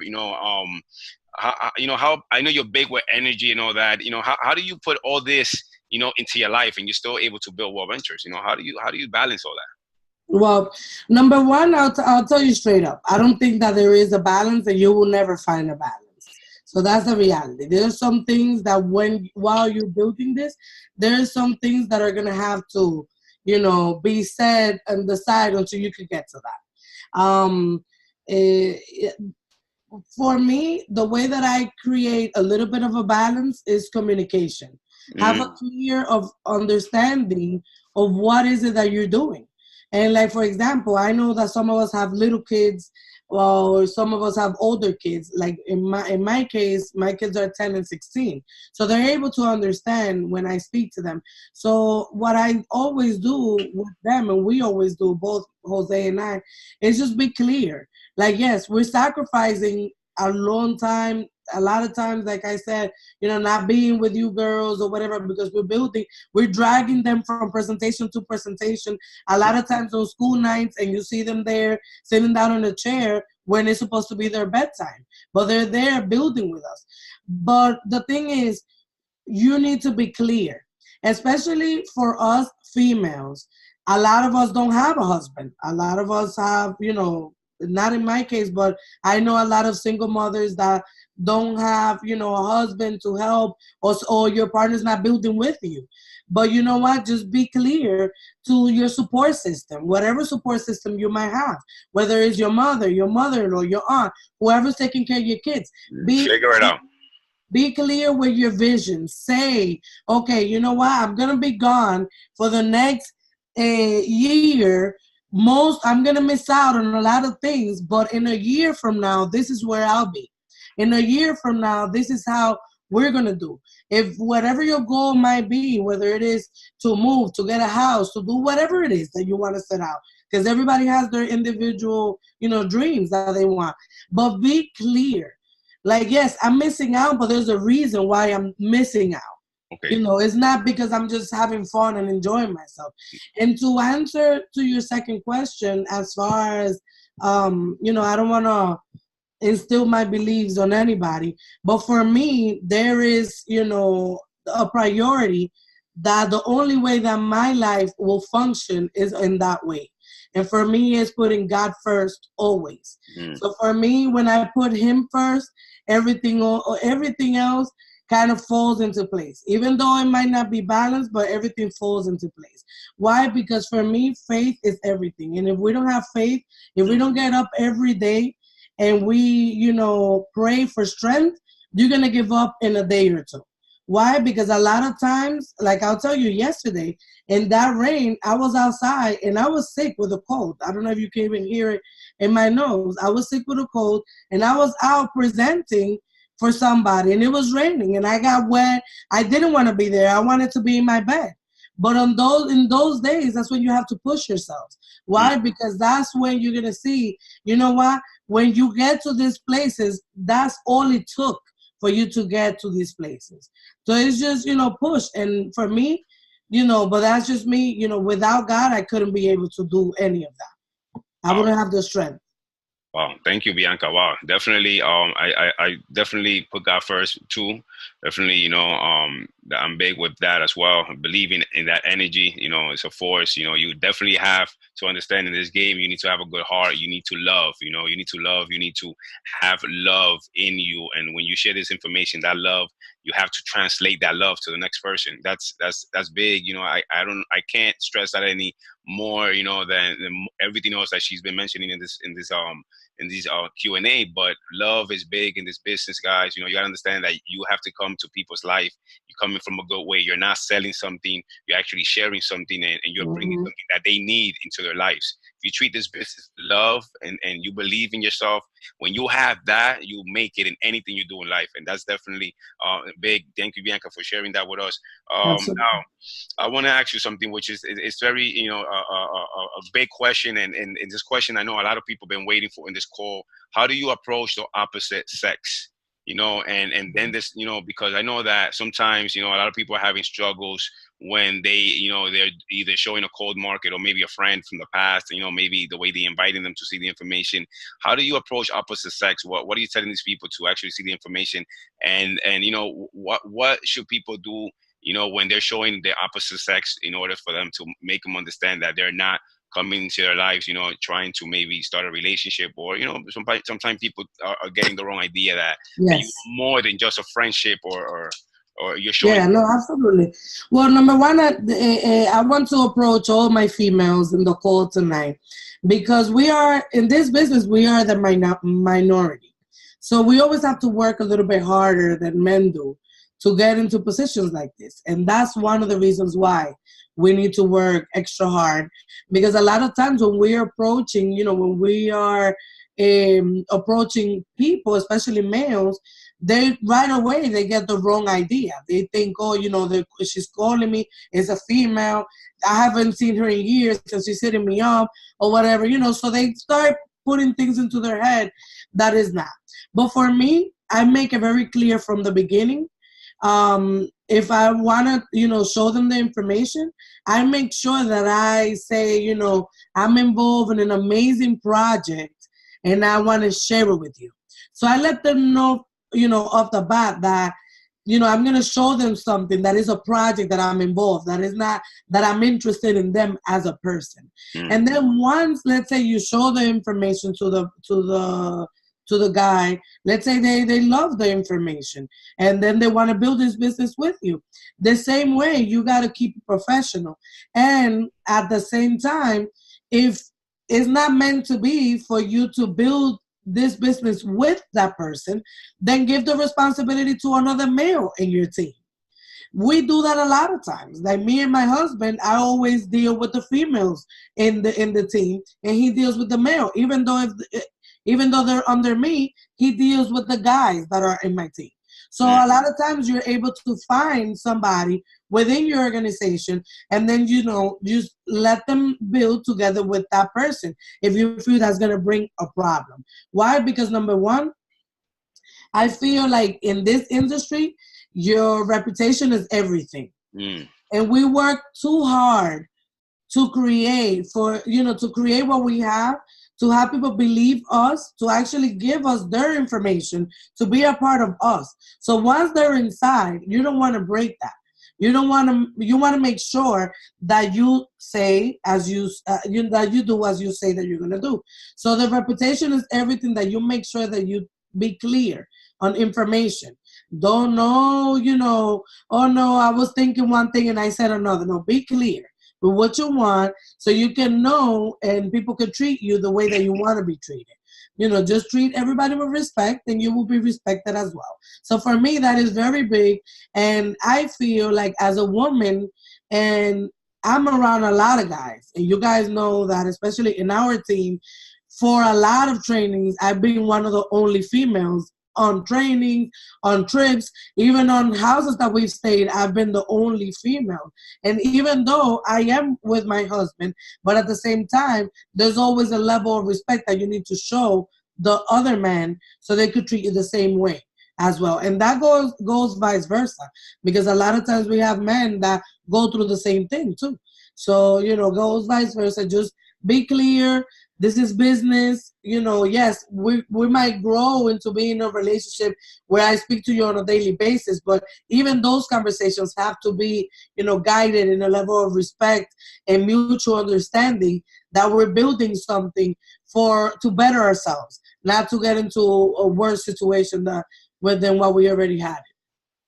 Speaker 1: How I know you're big with energy and all that. How do you put all this into your life and you're still able to build well ventures? How do you balance all that?
Speaker 2: Well, number one, I'll tell you straight up. I don't think that there is a balance, and you will never find a balance. So that's the reality. There's some things that while you're building this, there's some things that are gonna have to, be said and decide until you could get to that. Eh, for me, the way that I create a little bit of a balance is communication. Have a
Speaker 1: Mm,
Speaker 2: clear of understanding of what is it that you're doing. And like for example, I know that some of us have little kids, or some of us have older kids. Like in my case, my kids are 10 and 16. So they're able to understand when I speak to them. So what I always do with them, and we always do, both Jose and I, is just be clear. Like, yes, we're sacrificing a long time, a lot of times, like I said, not being with you girls or whatever, because we're dragging them from presentation to presentation. A lot of times on school nights, and you see them there sitting down in a chair when it's supposed to be their bedtime, but they're there building with us. But the thing is, you need to be clear, especially for us females. A lot of us don't have a husband. A lot of us have, not in my case, but I know a lot of single mothers that don't have, a husband to help, or your partner's not building with you. But you know what? Just be clear to your support system, whatever support system you might have, whether it's your mother, your mother-in-law, your aunt, whoever's taking care of your kids. Be
Speaker 1: figure it out.
Speaker 2: be clear with your vision. Say, okay, you know what? I'm gonna be gone for the next year. I'm gonna miss out on a lot of things, but in a year from now, this is where I'll be. In a year from now, this is how we're gonna do. If whatever your goal might be, whether it is to move, to get a house, to do whatever it is that you want to set out, because everybody has their individual, dreams that they want. But be clear. Like, yes, I'm missing out, but there's a reason why I'm missing out.
Speaker 1: Okay.
Speaker 2: It's not because I'm just having fun and enjoying myself. And to answer to your second question, as far as, I don't want to instill my beliefs on anybody, but for me, there is, a priority that the only way that my life will function is in that way. And for me, it's putting God first always.
Speaker 1: Mm,
Speaker 2: So for me, when I put Him first, everything else kind of falls into place. Even though it might not be balanced, but everything falls into place. Why? Because for me, faith is everything. And if we don't have faith, if we don't get up every day and we, pray for strength, you're going to give up in a day or two. Why? Because a lot of times, like I'll tell you, yesterday in that rain, I was outside and I was sick with a cold. I don't know if you can even hear it in my nose. I was sick with a cold, and I was out presenting for somebody, and it was raining and I got wet. I didn't want to be there. I wanted to be in my bed. But in those days, that's when you have to push yourselves.
Speaker 1: mm.
Speaker 2: Why? Because that's when you're going to see, you know what? When you get to these places, that's all it took for you to get to these places. So it's just, push. And for me, but that's just me, without God, I couldn't be able to do any of that. I
Speaker 1: Wow.
Speaker 2: wouldn't have the strength.
Speaker 1: Wow, thank you, Bianca. Wow, definitely. I definitely put God first too. Definitely, I'm big with that as well. Believing in that energy, it's a force. You definitely have to understand in this game. You need to have a good heart. You need to love. You need to love. You need to have love in you. And when you share this information, that love, you have to translate that love to the next person. That's big. I can't stress that any more. Than everything else that she's been mentioning in these Q&A. But love is big in this business, guys. You got to understand that you have to come to people's life. You're coming from a good way. You're not selling something. You're actually sharing something, and you're bringing
Speaker 2: Hmm.
Speaker 1: something that they need into their lives. you treat this business with love and you believe in yourself, when you have that, you make it in anything you do in life. And that's definitely big. Thank you, Bianca, for sharing that with us.
Speaker 2: Absolutely.
Speaker 1: Now, I want to ask you something, which is it's very, a big question. And this question, I know a lot of people have been waiting for in this call. How do you approach the opposite sex? And then this, because I know that sometimes, a lot of people are having struggles when they, they're either showing a cold market or maybe a friend from the past, maybe the way they inviting them to see the information. How do you approach opposite sex? What are you telling these people to actually see the information? And what should people do, when they're showing the opposite sex, in order for them to make them understand that they're not coming into their lives, trying to maybe start a relationship, or, sometimes people are getting the wrong idea that you
Speaker 2: Yes.
Speaker 1: more than just a friendship, or you're showing.
Speaker 2: Yeah, no, absolutely. Well, number one, I want to approach all my females in the call tonight because we are in this business, we are the minority. So we always have to work a little bit harder than men do to get into positions like this. And that's one of the reasons why we need to work extra hard because a lot of times when we're approaching, when we are approaching people, especially males, they right away they get the wrong idea. They think, oh, she's calling me, it's a female. I haven't seen her in years because she's hitting me up or whatever, so they start putting things into their head that is not. But for me, I make it very clear from the beginning. If I want to, show them the information, I make sure that I say, I'm involved in an amazing project and I want to share it with you. So I let them know, off the bat that, I'm going to show them something that is a project that I'm involved, that is not that I'm interested in them as a person.
Speaker 1: Mm.
Speaker 2: And then once, let's say you show the information to the guy, let's say they love the information and then they want to build this business with you. The same way, you got to keep it professional. And at the same time, if it's not meant to be for you to build this business with that person, then give the responsibility to another male in your team. We do that a lot of times. Like me and my husband, I always deal with the females in the team, and he deals with the male. Even though they're under me, he deals with the guys that are in my team. So a lot of times you're able to find somebody within your organization and then, just let them build together with that person if you feel that's going to bring a problem. Why? Because number one, I feel like in this industry, your reputation is everything.
Speaker 1: Mm.
Speaker 2: And we work too hard to create to create what we have, to have people believe us, to actually give us their information, to be a part of us. So once they're inside, you don't want to break that. You want to make sure that you say that you do as you say that you're going to do. So the reputation is everything, that you make sure that you be clear on information. Don't know, oh no, I was thinking one thing and I said another. No, be clear with what you want so you can know and people can treat you the way that you want to be treated. Just treat everybody with respect and you will be respected as well. So for me, that is very big. And I feel like as a woman, and I'm around a lot of guys, and you guys know that, especially in our team, for a lot of trainings, I've been one of the only females on training, on trips, even on houses that we've stayed. I've been the only female. And even though I am with my husband, but at the same time, there's always a level of respect that you need to show the other man so they could treat you the same way as well. And that goes vice versa, because a lot of times we have men that go through the same thing too. So, goes vice versa. Just be clear. This is business. Yes, we might grow into being in a relationship where I speak to you on a daily basis, but even those conversations have to be, guided in a level of respect and mutual understanding that we're building something to better ourselves, not to get into a worse situation than what we already had.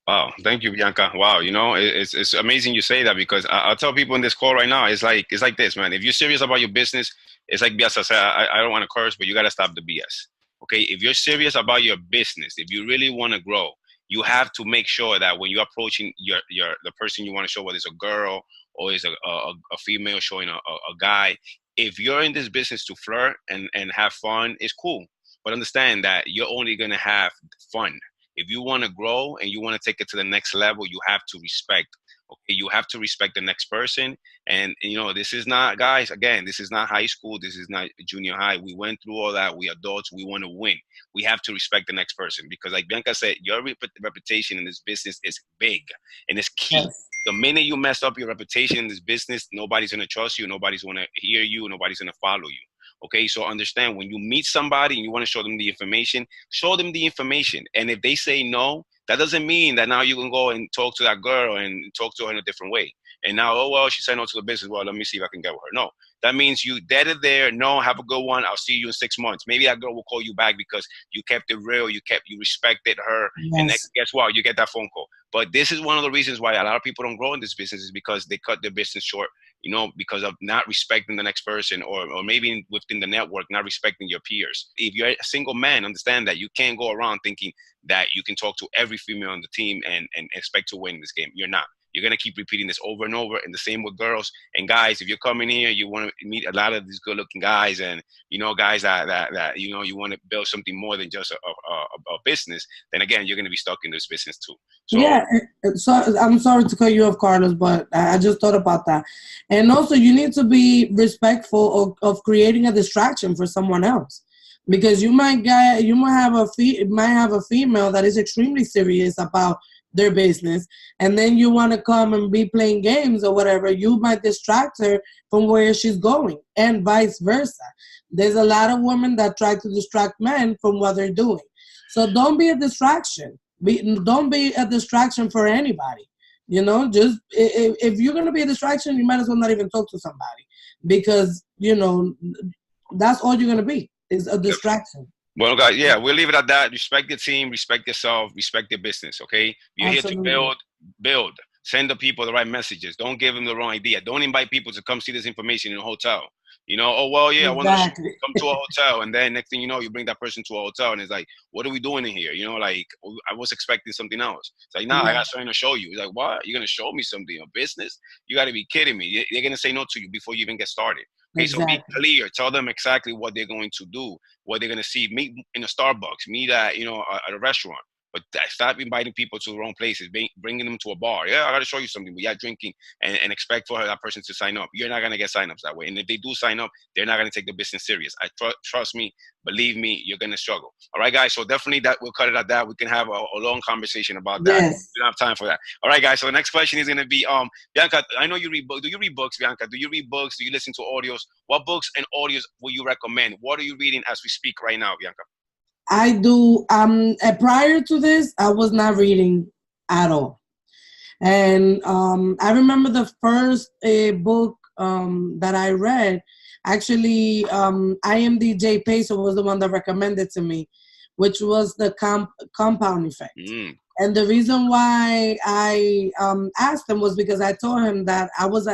Speaker 1: Wow, thank you, Bianca. Wow, it's amazing you say that, because I'll tell people in this call right now, it's like this, man. If you're serious about your business, it's like Bianca said, I don't want to curse, but you got to stop the BS. Okay, if you're serious about your business, if you really want to grow, you have to make sure that when you're approaching the person you want to show, whether it's a girl or it's a female showing a guy, if you're in this business to flirt and have fun, it's cool. But understand that you're only gonna have fun. If you want to grow and you want to take it to the next level, you have to respect. Okay, you have to respect the next person. And you know, this is not, guys. Again, this is not high school. This is not junior high. We went through all that. We adults. We want to win. We have to respect the next person because, like Bianca said, your reputation in this business is big and it's key.
Speaker 2: Yes.
Speaker 1: The minute you mess up your reputation in this business, nobody's gonna trust you. Nobody's gonna hear you. Nobody's gonna follow you. Okay, so understand when you meet somebody and you want to show them the information. And if they say no, that doesn't mean that now you can go and talk to that girl and talk to her in a different way. And now, oh, well, she said no to the business. Well, let me see if I can get with her. No, that means you dead it there. No, have a good one. I'll see you in 6 months. Maybe that girl will call you back because you kept it real. You respected her. And
Speaker 2: Yes.
Speaker 1: guess what? You get that phone call. But this is one of the reasons why a lot of people don't grow in this business is because they cut their business short, you know, because of not respecting the next person or maybe within the network, not respecting your peers. If you're a single man, understand that you can't go around thinking that you can talk to every female on the team and expect to win this game. You're not. You're going to keep repeating this over and over. And the same with girls and guys. If you're coming here, you want to meet a lot of these good looking guys and, you know, guys that you know, you want to build something more than just a business, then again, you're going to be stuck in this business too. So,
Speaker 2: Yeah, so I'm sorry to cut you off, Carlos, but I just thought about that. And also, you need to be respectful of creating a distraction for someone else, because you might have a female that is extremely serious about their business, and then you want to come and be playing games or whatever. You might distract her from where she's going, and vice versa. There's a lot of women that try to distract men from what they're doing. So don't be a distraction. Don't be a distraction for anybody. You know, just if you're gonna be a distraction, you might as well not even talk to somebody, because you know that's all you're gonna be is a distraction.
Speaker 1: well, guys, yeah, we'll leave it at that. Respect the team, respect yourself, respect your business. Okay, you're here to
Speaker 2: Absolutely.
Speaker 1: build. Send the people the right messages. Don't give them the wrong idea. Don't invite people to come see this information in a hotel. You know, oh well, yeah, I want to
Speaker 2: Exactly.
Speaker 1: come to a hotel, and then next thing you know, you bring that person to a hotel, and it's like, what are we doing in here? You know, like I was expecting something else. It's like, nah, I
Speaker 2: Yeah.
Speaker 1: got something to show you. It's like, what? You're gonna show me something? A business? You got to be kidding me. They're gonna say no to you before you even get started. Okay, so be
Speaker 2: Exactly.
Speaker 1: clear. Tell them exactly what they're going to do, what they're gonna see. Meet in a Starbucks. Meet at at a restaurant. But stop inviting people to the wrong places, bringing them to a bar. Yeah, I got to show you something. We are drinking and expect for that person to sign up. You're not going to get signups that way. And if they do sign up, they're not going to take the business serious. Trust me, believe me, you're going to struggle. All right, guys. So definitely that we'll cut it at that. We can have a long conversation about that.
Speaker 2: Yes.
Speaker 1: We don't have time for that. All right, guys. So the next question is going to be, Bianca, I know you read books. Do you read books, Bianca? Do you read books? Do you listen to audios? What books and audios will you recommend? What are you reading as we speak right now, Bianca?
Speaker 2: I do. Prior to this, I was not reading at all. And I remember the first book that I read. Actually, IMDJ Pacer was the one that recommended to me, which was the compound effect.
Speaker 1: Mm.
Speaker 2: And the reason why I asked him was because I told him that I had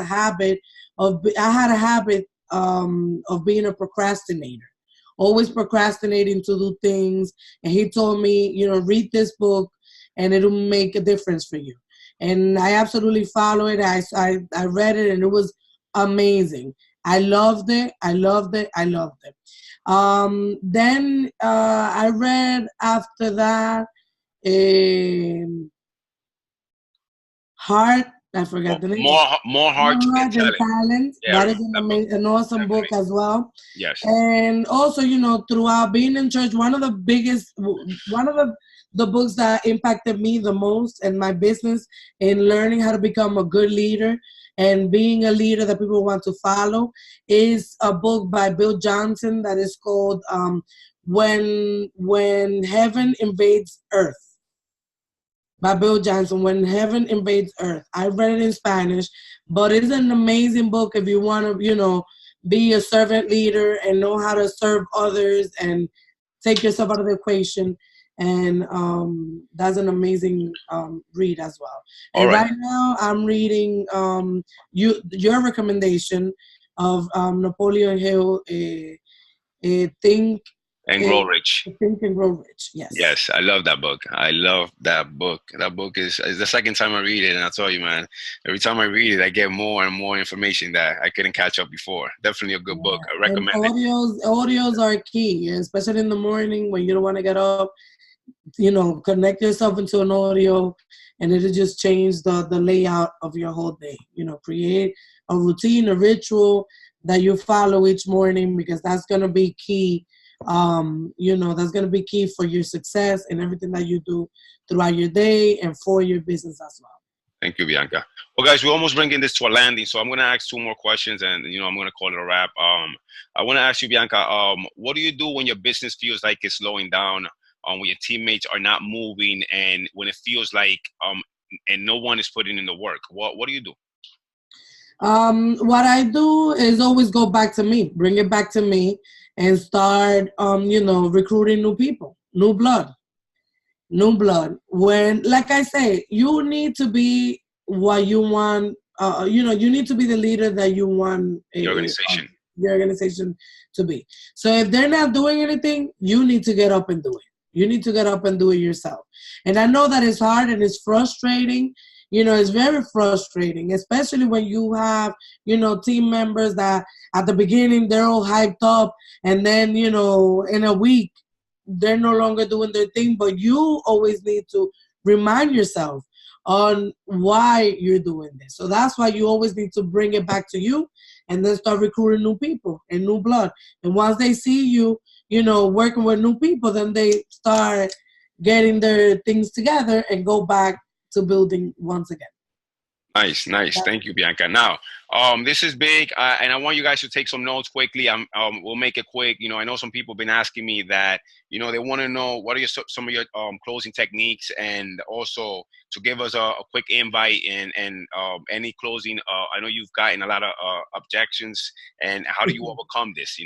Speaker 2: a habit of being a procrastinator, always procrastinating to do things. And he told me, read this book and it'll make a difference for you. And I absolutely follow it. I read it and it was amazing. I loved it. I loved it. I loved it. Then I read after that Heart. I forgot the name.
Speaker 1: More heart
Speaker 2: More
Speaker 1: and
Speaker 2: Than
Speaker 1: talent.
Speaker 2: Talent.
Speaker 1: Yeah,
Speaker 2: That is an awesome book
Speaker 1: amazing.
Speaker 2: as well.
Speaker 1: Yes.
Speaker 2: And also, throughout being in church, one of the books that impacted me the most in my business in learning how to become a good leader and being a leader that people want to follow is a book by Bill Johnson that is called When Heaven Invades Earth, by Bill Johnson, When Heaven Invades Earth. I read it in Spanish, but it's an amazing book if you want to, be a servant leader and know how to serve others and take yourself out of the equation. And that's an amazing read as well.
Speaker 1: All
Speaker 2: And
Speaker 1: right.
Speaker 2: right now I'm reading your recommendation of Napoleon Hill, Think
Speaker 1: And Grow Rich.
Speaker 2: Think and Grow Rich. Yes.
Speaker 1: Yes, I love that book. I love that book. That book is the second time I read it, and I tell you, man, every time I read it, I get more and more information that I couldn't catch up before. Definitely a good book. I
Speaker 2: And
Speaker 1: recommend it.
Speaker 2: audios are key, especially in the morning when you don't want to get up. You know, connect yourself into an audio, and it'll just change the layout of your whole day. You know, create a routine, a ritual that you follow each morning, because that's gonna be key. You know, that's gonna be key for your success and everything that you do throughout your day and for your business as well.
Speaker 1: Thank you, Bianca. Well, guys, we're almost bringing this to a landing, so I'm going to ask two more questions, and I'm going to call it a wrap. I want to ask you, Bianca, what do you do when your business feels like it's slowing down, when your teammates are not moving, and when it feels like and no one is putting in the work? What do you do?
Speaker 2: What I do is always go back to me, bring it back to me, and start, recruiting new people, new blood. When, like I say, you need to be what you want. You need to be the leader that you want your organization to be. So if they're not doing anything, you need to get up and do it. You need to get up and do it yourself. And I know that it's hard and it's frustrating. You know, it's very frustrating, especially when you have, team members that at the beginning they're all hyped up, and then, in a week they're no longer doing their thing. But you always need to remind yourself on why you're doing this. So that's why you always need to bring it back to you, and then start recruiting new people and new blood. And once they see you, working with new people, then they start getting their things together and go back to building once again.
Speaker 1: Nice. Thank you, Bianca. Now, this is big, and I want you guys to take some notes quickly. We'll make it quick. I know some people have been asking me that, they want to know what are some of your closing techniques, and also to give us a quick invite and any closing. I know you've gotten a lot of objections, and how do you overcome this?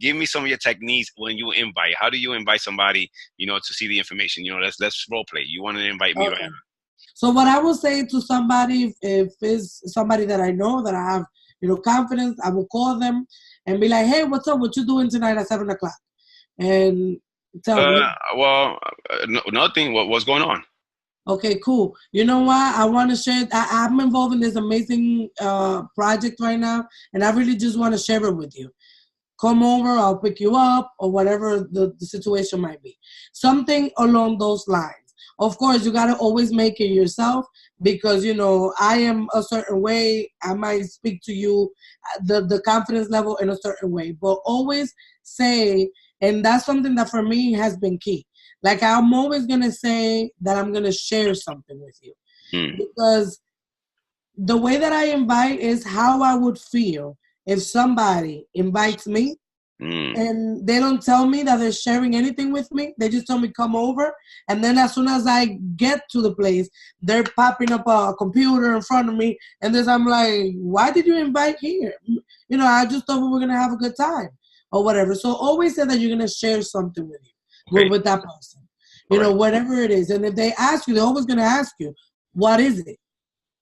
Speaker 1: Give me some of your techniques when you invite. How do you invite somebody, to see the information? Let's role play. You want to invite me right now.
Speaker 2: So what I will say to somebody, if it's somebody that I know, that I have, confidence, I will call them and be like, hey, what's up? What you doing tonight at 7 o'clock? And tell me.
Speaker 1: Well, nothing. What's going on?
Speaker 2: Okay, cool. You know what? I want to share. I'm involved in this amazing project right now, and I really just want to share it with you. Come over, I'll pick you up, or whatever the situation might be. Something along those lines. Of course, you got to always make it yourself, because, I am a certain way. I might speak to you, the confidence level in a certain way, but always say, and that's something that for me has been key. Like, I'm always going to say that I'm going to share something with you, because the way that I invite is how I would feel if somebody invites me and they don't tell me that they're sharing anything with me. They just tell me come over, and then as soon as I get to the place, they're popping up a computer in front of me, and then I'm like, why did you invite here? I just thought we were gonna have a good time or whatever. So always say that you're gonna share something with you, with that person, whatever it is. And if they ask you, they're always gonna ask you, what is it?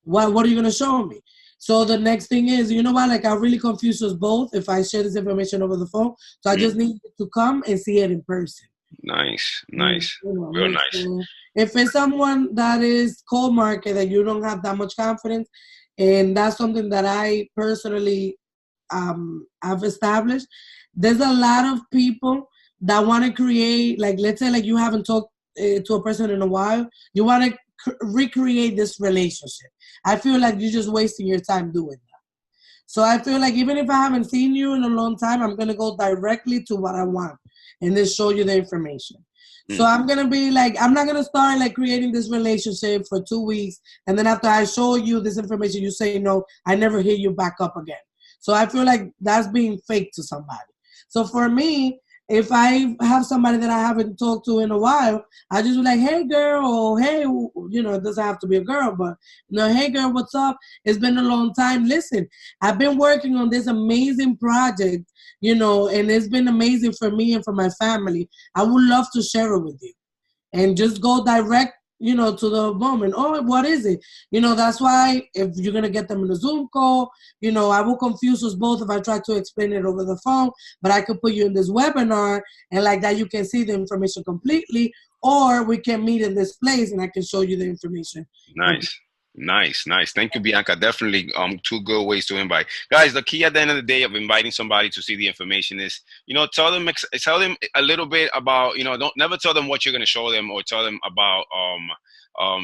Speaker 2: What are you gonna show me? So the next thing is, like, I really confuse us both if I share this information over the phone. So I just need you to come and see it in person.
Speaker 1: Nice. Real nice.
Speaker 2: So if it's someone that is cold market, that you don't have that much confidence, and that's something that I personally have established, there's a lot of people that want to create, like, let's say, like, you haven't talked to a person in a while. You want to recreate this relationship. I feel like you're just wasting your time doing that. So I feel like even if I haven't seen you in a long time, I'm going to go directly to what I want and then show you the information. So I'm going to be like, I'm not going to start like creating this relationship for 2 weeks, and then after I show you this information, you say no, I never hear you back up again. So I feel like that's being fake to somebody. So for me, if I have somebody that I haven't talked to in a while, I just be like, hey, girl, or hey, it doesn't have to be a girl, but, hey, girl, what's up? It's been a long time. Listen, I've been working on this amazing project, and it's been amazing for me and for my family. I would love to share it with you. And just go direct to the moment. Oh, what is it? That's why if you're going to get them in a Zoom call, I will confuse us both if I try to explain it over the phone, but I could put you in this webinar and like that you can see the information completely, or we can meet in this place and I can show you the information.
Speaker 1: Nice. Nice, nice. Thank you, Bianca. Definitely two good ways to invite. Guys, the key at the end of the day of inviting somebody to see the information is, tell them a little bit about, don't never tell them what you're gonna show them or tell them about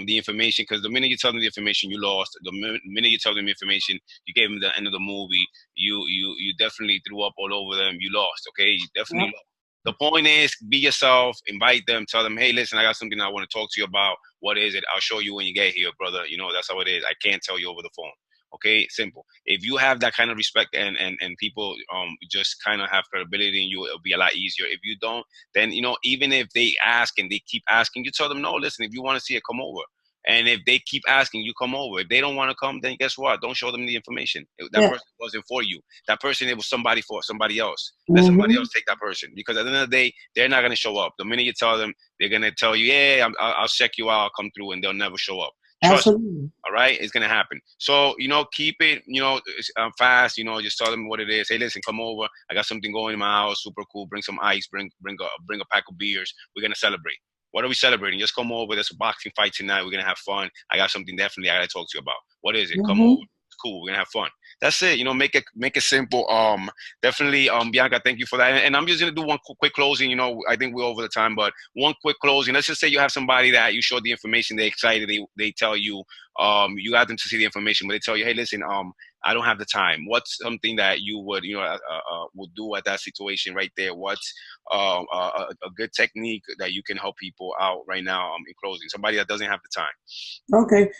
Speaker 1: the information, because the minute you tell them the information, you lost. The minute you tell them information, you gave them the end of the movie. You definitely threw up all over them. You lost, okay? You definitely lost. The point is, be yourself, invite them, tell them, hey, listen, I got something I want to talk to you about. What is it? I'll show you when you get here, brother. That's how it is. I can't tell you over the phone. Okay, simple. If you have that kind of respect and people just kind of have credibility in you, it'll be a lot easier. If you don't, then even if they ask and they keep asking, you tell them, no, listen, if you want to see it, come over. And if they keep asking, you come over. If they don't want to come, then guess what? Don't show them the information. That person wasn't for you. That person, it was somebody for somebody else. Let somebody else take that person. Because at the end of the day, they're not going to show up. The minute you tell them, they're going to tell you, yeah, I'll check you out. I'll come through, and they'll never show up. Trust me. All right? It's going to happen. So, keep it, fast. Just tell them what it is. Hey, listen, come over. I got something going in my house. Super cool. Bring some ice. Bring a pack of beers. We're going to celebrate. What are we celebrating? Just come over. There's a boxing fight tonight. We're going to have fun. I got something definitely I got to talk to you about. What is it? Come over. It's cool. We're going to have fun. That's it. Make it simple. Definitely, Bianca, thank you for that. And I'm just going to do one quick closing. I think we're over the time, but one quick closing. Let's just say you have somebody that you showed the information. They're excited. They tell you, you got them to see the information, but they tell you, hey, listen, I don't have the time. What's something that you would do at that situation right there? What's a good technique that you can help people out right now in closing? Somebody that doesn't have the time.
Speaker 2: Okay.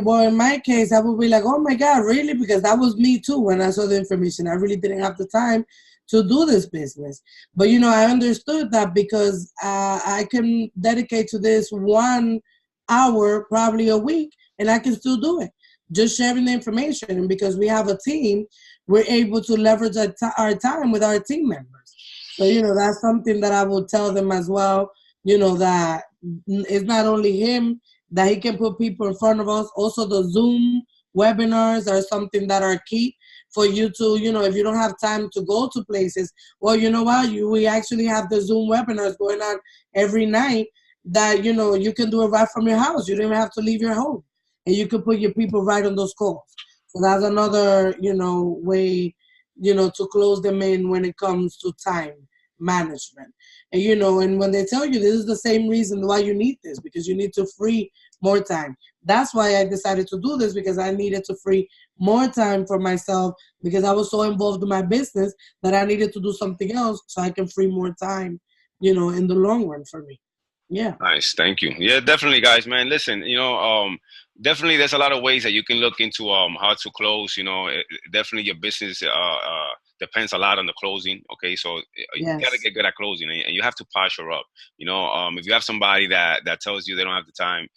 Speaker 2: Well, in my case, I would be like, oh my God, really? Because that was me too when I saw the information. I really didn't have the time to do this business. But, I understood that because I can dedicate to this 1 hour, probably a week, and I can still do it. Just sharing the information. And because we have a team, we're able to leverage our time with our team members. So, that's something that I will tell them as well, that it's not only him, that he can put people in front of us. Also, the Zoom webinars are something that are key for you to, if you don't have time to go to places, well, you know what, we actually have the Zoom webinars going on every night that, you can do it right from your house. You don't even have to leave your home. And you can put your people right on those calls. So that's another, way, to close them in when it comes to time management. And, and when they tell you this is the same reason why you need this, because you need to free more time. That's why I decided to do this, because I needed to free more time for myself, because I was so involved in my business that I needed to do something else so I can free more time, in the long run for me. Yeah.
Speaker 1: Nice. Thank you. Yeah, definitely, guys, man. Listen, definitely there's a lot of ways that you can look into how to close. Definitely your business depends a lot on the closing. Okay, so you got to get good at closing, and you have to polish her up. If you have somebody that tells you they don't have the time,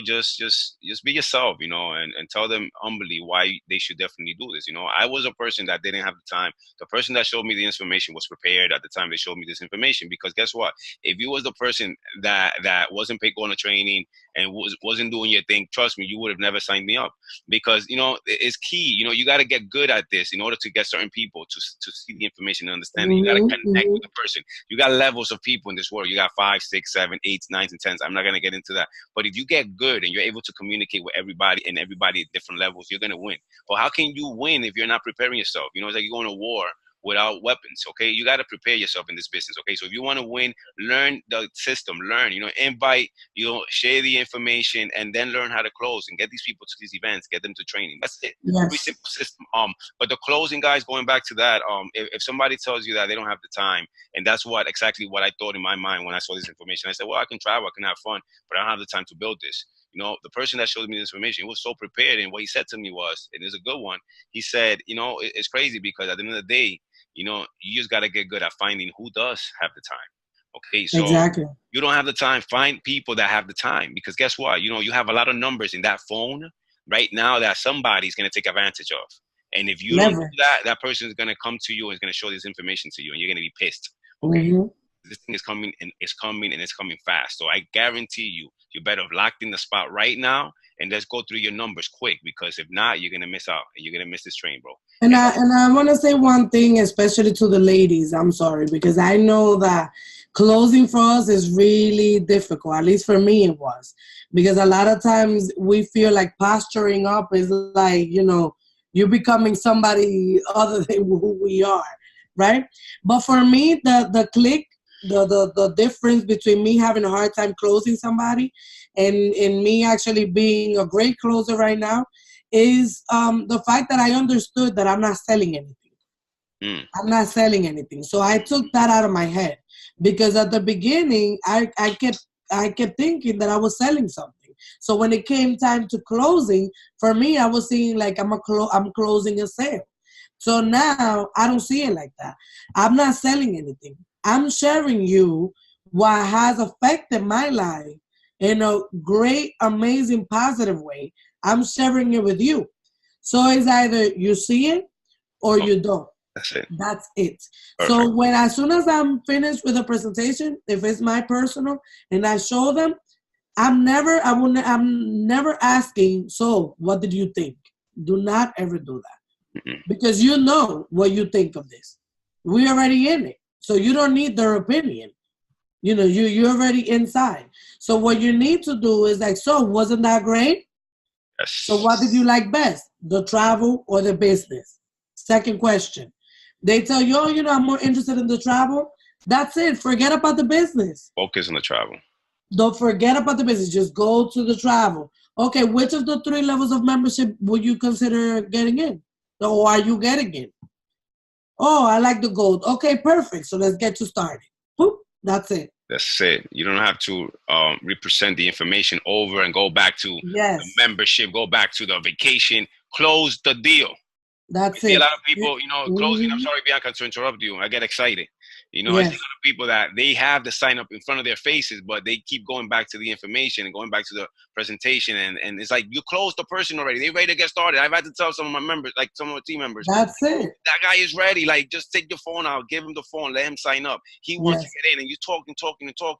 Speaker 1: just be yourself, and tell them humbly why they should definitely do this. I was a person that didn't have the time. The person that showed me the information was prepared at the time they showed me this information, because guess what? If you was the person that wasn't going to training and wasn't doing your thing, trust me, you would have never signed me up, because it's key. You got to get good at this in order to get certain people to see the information and understand it. You got to connect with the person. You got levels of people in this world. You got 5, 6, 7, 8, 9, and 10s. I'm not gonna get into that, but if you get good and you're able to communicate with everybody and everybody at different levels, you're gonna win. But how can you win if you're not preparing yourself? It's like you're going to war without weapons. Okay, you got to prepare yourself in this business. Okay, so if you want to win, learn the system, invite, share the information, and then learn how to close and get these people to these events, get them to training. That's it. Very simple system. But the closing, guys, going back to that, if somebody tells you that they don't have the time, and that's exactly what I thought in my mind when I saw this information. I said, well, I can travel, I can have fun, but I don't have the time to build this. The person that showed me this information was so prepared, and what he said to me was, and it's a good one, he said, it's crazy, because at the end of the day, you just got to get good at finding who does have the time. Okay, so you don't have the time, find people that have the time, because guess what? You have a lot of numbers in that phone right now that somebody's going to take advantage of. And if you don't do that, that person is going to come to you and is going to show this information to you, and you're going to be pissed. Okay. this thing is coming and it's coming and it's coming fast. So I guarantee you, you better lock in the spot right now and let's go through your numbers quick, because if not, you're gonna miss out and you're gonna miss this train, bro.
Speaker 2: And I want to say one thing, especially to the ladies. I'm sorry, because I know that closing for us is really difficult. At least for me, it was, because a lot of times we feel like posturing up is like, you're becoming somebody other than who we are, right? But for me, the click, the difference between me having a hard time closing somebody and me actually being a great closer right now is the fact that I understood that I'm not selling anything. I'm not selling anything. So I took that out of my head, because at the beginning I kept thinking that I was selling something. So when it came time to closing, for me, I was seeing like I'm closing a sale. So now I don't see it like that. I'm not selling anything. I'm sharing you what has affected my life in a great, amazing, positive way. I'm sharing it with you. So it's either you see it or you don't.
Speaker 1: That's it.
Speaker 2: That's it.
Speaker 1: Perfect.
Speaker 2: So as soon as I'm finished with the presentation, if it's my personal and I show them, I'm never asking, so what did you think? Do not ever do that. Because you know what you think of this. We're already in it. So you don't need their opinion. You're already inside. So what you need to do is like, so wasn't that great?
Speaker 1: Yes.
Speaker 2: So what did you like best? The travel or the business? Second question. They tell you, I'm more interested in the travel. That's it. Forget about the business.
Speaker 1: Focus on the travel.
Speaker 2: Don't forget about the business. Just go to the travel. Okay, which of the 3 levels of membership would you consider getting in? Or are you getting in? Oh, I like the gold. Okay, perfect. So let's get you started. Boop, that's it.
Speaker 1: That's it. You don't have to represent the information over and go back to the membership, go back to the vacation, close the deal.
Speaker 2: That's
Speaker 1: I see
Speaker 2: it.
Speaker 1: a lot of people, closing. I'm sorry, Bianca, to interrupt you. I get excited. I see a lot of people that they have the sign up in front of their faces, but they keep going back to the information and going back to the presentation. And it's like, you closed the person already. They're ready to get started. I've had to tell some of my members, like some of my team members,
Speaker 2: that's it.
Speaker 1: That guy is ready. Like, just take your phone out, give him the phone, let him sign up. He wants to get in, and you're talking.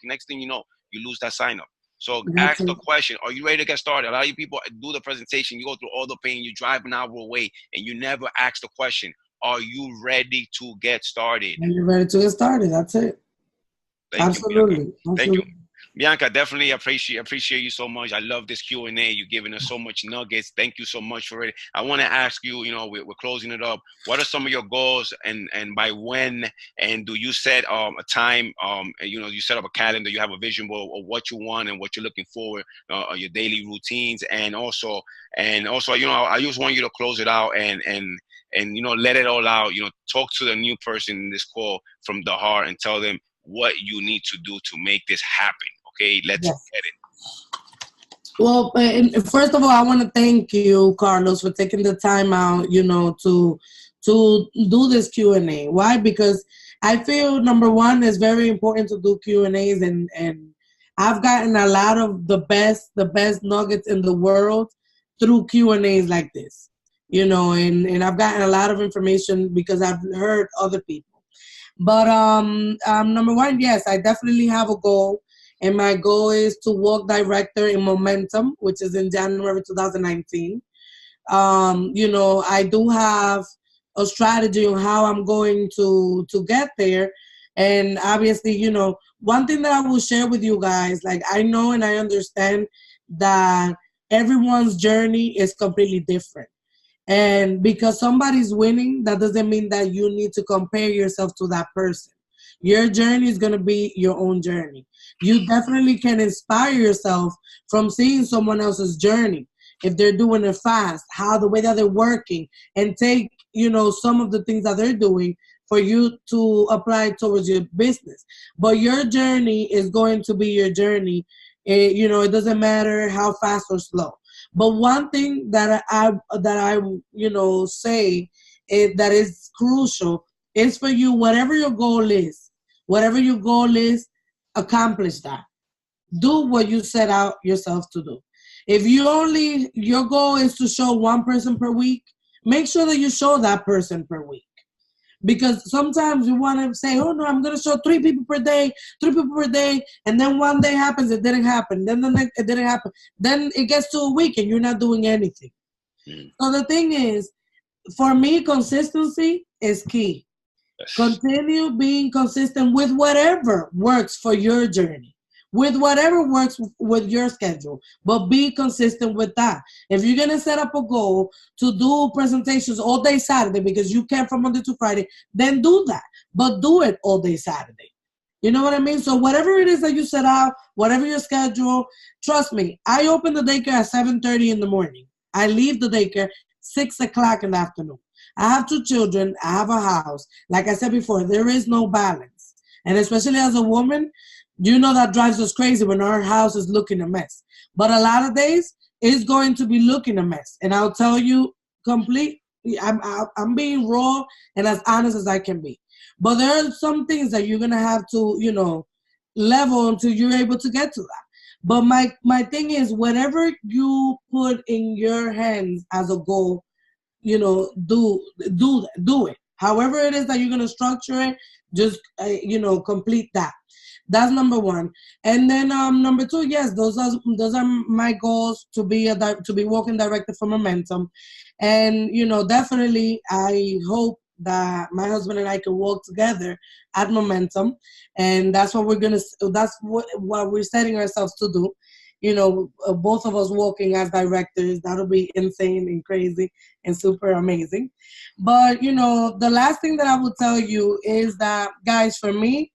Speaker 1: Next thing you know, you lose that sign up. So ask the question, are you ready to get started? A lot of people do the presentation, you go through all the pain, you drive an hour away, and you never ask the question, are you ready to get started?
Speaker 2: Are you ready to get started? That's it. Absolutely.
Speaker 1: Thank you. Bianca, definitely appreciate you so much. I love this Q&A. You're giving us so much nuggets. Thank you so much for it. I want to ask you, we're closing it up. What are some of your goals and by when? And do you set a time? You set up a calendar. You have a vision board of what you want and what you're looking for, your daily routines. And also, I just want you to close it out and let it all out. Talk to the new person in this call from the heart and tell them what you need to do to make this happen. Okay, let's get it.
Speaker 2: Well, first of all, I want to thank you, Carlos, for taking the time out, to do this Q&A. Why? Because I feel, number one, it's very important to do Q&As, and I've gotten a lot of the best nuggets in the world through Q&As like this, and I've gotten a lot of information because I've heard other people. But number one, yes, I definitely have a goal. And my goal is to walk director in Momentum, which is in January 2019. I do have a strategy on how I'm going to get there. And obviously, one thing that I will share with you guys, like, I know and I understand that everyone's journey is completely different. And because somebody's winning, that doesn't mean that you need to compare yourself to that person. Your journey is going to be your own journey. You definitely can inspire yourself from seeing someone else's journey. If they're doing it fast, the way that they're working, and take, some of the things that they're doing for you to apply towards your business. But your journey is going to be your journey. It doesn't matter how fast or slow. But one thing that I say that is crucial is for you, whatever your goal is, accomplish that. Do what you set out yourself to do. If your goal is to show one person per week, make sure that you show that person per week. Because sometimes you want to say, oh no, I'm going to show 3 people per day, 3 people per day. And then one day happens, it didn't happen. Then the next, it didn't happen. Then it gets to a week and you're not doing anything. So the thing is, for me, consistency is key.
Speaker 1: Yes.
Speaker 2: Continue being consistent with whatever works for your journey, with whatever works with your schedule, but be consistent with that. If you're going to set up a goal to do presentations all day Saturday because you can from Monday to Friday, then do that, but do it all day Saturday. You know what I mean? So whatever it is that you set out, whatever your schedule, trust me, I open the daycare at 7:30 in the morning. I leave the daycare 6 o'clock in the afternoon. I have 2 children. I have a house. Like I said before, there is no balance. And especially as a woman, you know that drives us crazy when our house is looking a mess. But a lot of days, it's going to be looking a mess. And I'll tell you completely, I'm being raw and as honest as I can be. But there are some things that you're going to have to, you know, level until you're able to get to that. But my thing is, whatever you put in your hands as a goal, you know, do it. However it is that you're going to structure it, just, you know, complete that. That's number one. And then number 2, yes, those are my goals, to be walking director for Momentum. And, you know, definitely I hope that my husband and I can work together at Momentum. And that's what we're setting ourselves to do. You know, both of us working as directors, that'll be insane and crazy and super amazing. But, you know, the last thing that I will tell you is that, guys, for me,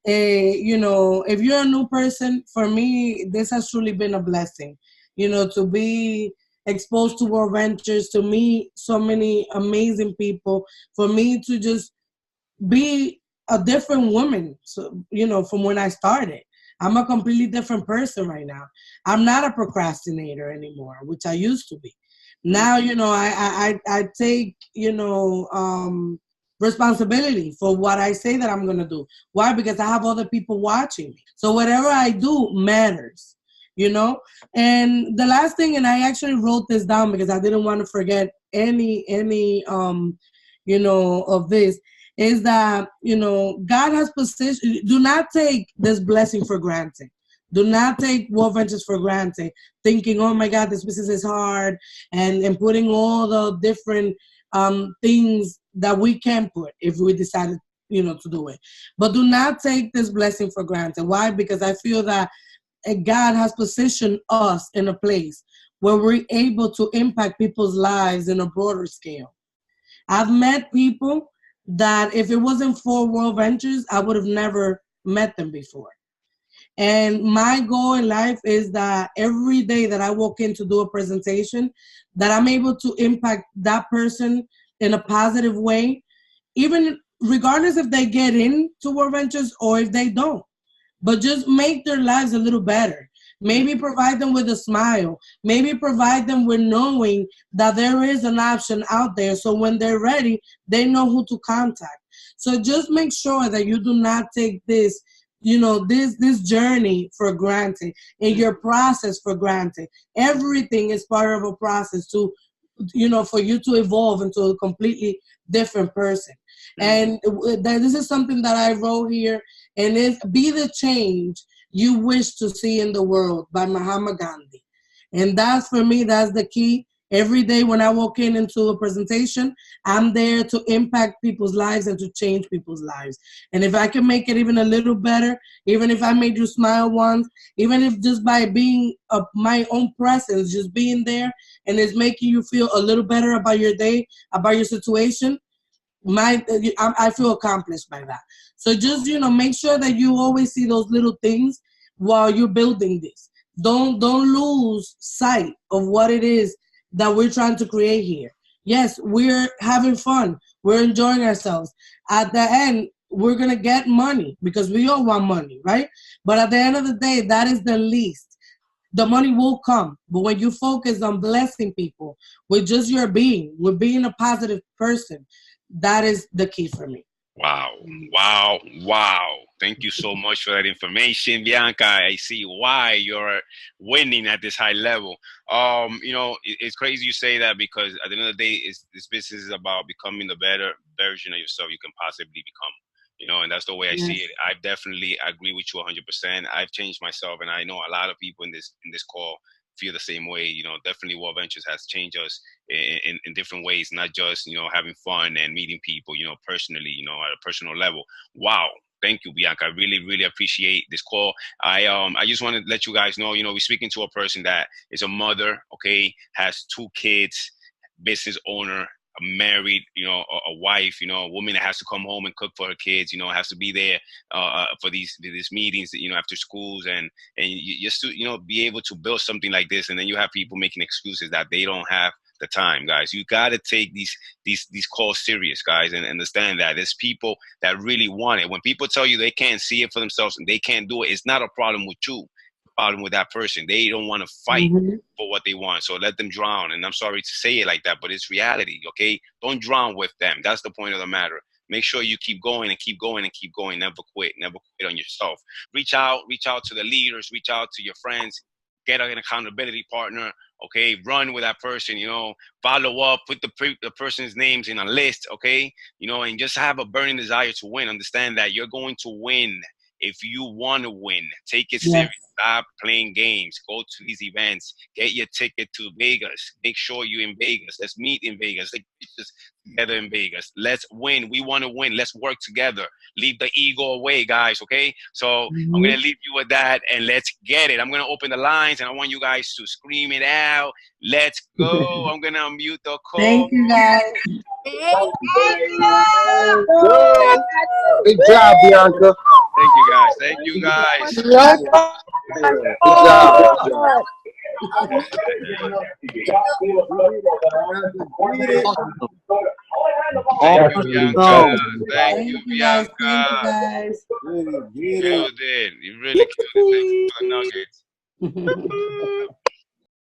Speaker 2: you know, if you're a new person, for me, this has truly been a blessing, you know, to be exposed to World Ventures, to meet so many amazing people, for me to just be a different woman, so, you know, from when I started. I'm a completely different person right now. I'm not a procrastinator anymore, which I used to be. Now, you know, I take, you know, responsibility for what I say that I'm going to do. Why? Because I have other people watching me. So whatever I do matters, you know? And the last thing, and I actually wrote this down because I didn't want to forget any you know, of this, is that, you know, God has positioned, do not take this blessing for granted. Do not take World Ventures for granted, thinking, oh my God, this business is hard, and putting all the different things that we can put if we decided, you know, to do it. But do not take this blessing for granted. Why? Because I feel that God has positioned us in a place where we're able to impact people's lives in a broader scale. I've met people that if it wasn't for World Ventures, I would have never met them before. And my goal in life is that every day that I walk in to do a presentation, that I'm able to impact that person in a positive way, even regardless if they get into World Ventures or if they don't. But just make their lives a little better. Maybe provide them with a smile. Maybe provide them with knowing that there is an option out there. So when they're ready, they know who to contact. So just make sure that you do not take this, you know, this journey for granted and your process for granted. Everything is part of a process to, you know, for you to evolve into a completely different person. And this is something that I wrote here, and it's Be the Change You Wish to See in the World by Mahatma Gandhi. And that's, for me, that's the key. Every day when I walk into a presentation, I'm there to impact people's lives and to change people's lives. And if I can make it even a little better, even if I made you smile once, even if just by being my own presence, just being there, and it's making you feel a little better about your day, about your situation, I feel accomplished by that. So just, you know, make sure that you always see those little things while you're building this. Don't lose sight of what it is that we're trying to create here. Yes, we're having fun. We're enjoying ourselves. At the end, we're going to get money because we all want money, right? But at the end of the day, that is the least. The money will come. But when you focus on blessing people with just your being, with being a positive person, that is the key for me.
Speaker 1: Wow. Wow. Wow. Thank you so much for that information, Bianca. I see why you're winning at this high level. It's crazy you say that because at the end of the day, this business is about becoming the better version of yourself you can possibly become. And that's the way I see
Speaker 2: Yes.
Speaker 1: it. I definitely agree with you 100%. I've changed myself, and I know a lot of people in this call feel the same way. Definitely World Ventures has changed us in different ways, not just having fun and meeting people, personally, at a personal level. Wow. Thank you, Bianca. I really, really appreciate this call. I just want to let you guys know, we're speaking to a person that is a mother, okay, has 2 kids, business owner, married, a wife, a woman that has to come home and cook for her kids, has to be there for these meetings, after schools, and you just to, be able to build something like this, and then you have people making excuses that they don't have the time, guys. You got to take these calls serious, guys, and understand that there's people that really want it. When people tell you they can't see it for themselves and they can't do it, it's not a problem with you. It's a problem with that person. They don't want to fight
Speaker 2: Mhm.
Speaker 1: for what they want. So let them drown. And I'm sorry to say it like that, but it's reality, okay? Don't drown with them. That's the point of the matter. Make sure you keep going and keep going and keep going. Never quit. Never quit on yourself. Reach out to the leaders, reach out to your friends, get an accountability partner, okay? Run with that person, follow up, put the person's names in a list, okay? And just have a burning desire to win. Understand that you're going to win if you want to win. Take it serious.
Speaker 2: Yes.
Speaker 1: Stop playing games. Go to these events. Get your ticket to Vegas. Make sure you're in Vegas. Let's meet in Vegas. Take pictures together in Vegas. Let's win. We want to win. Let's work together. Leave the ego away, guys. Okay? So I'm
Speaker 2: Mhm.
Speaker 1: going to leave you with that, and let's get it. I'm going to open the lines, and I want you guys to scream it out. Let's go. I'm going to unmute the call.
Speaker 2: Thank you, guys.
Speaker 3: Thank
Speaker 4: Good. Good job, Bianca.
Speaker 1: Thank you, guys. Thank you, guys.
Speaker 4: Bianca. Good job. Good job.
Speaker 1: Thank you, Bianca. Thank you,
Speaker 2: Thank you, guys. Thank you,
Speaker 1: Bianca.
Speaker 2: guys.
Speaker 1: Killed it. You really killed it. Thank you for the nuggets.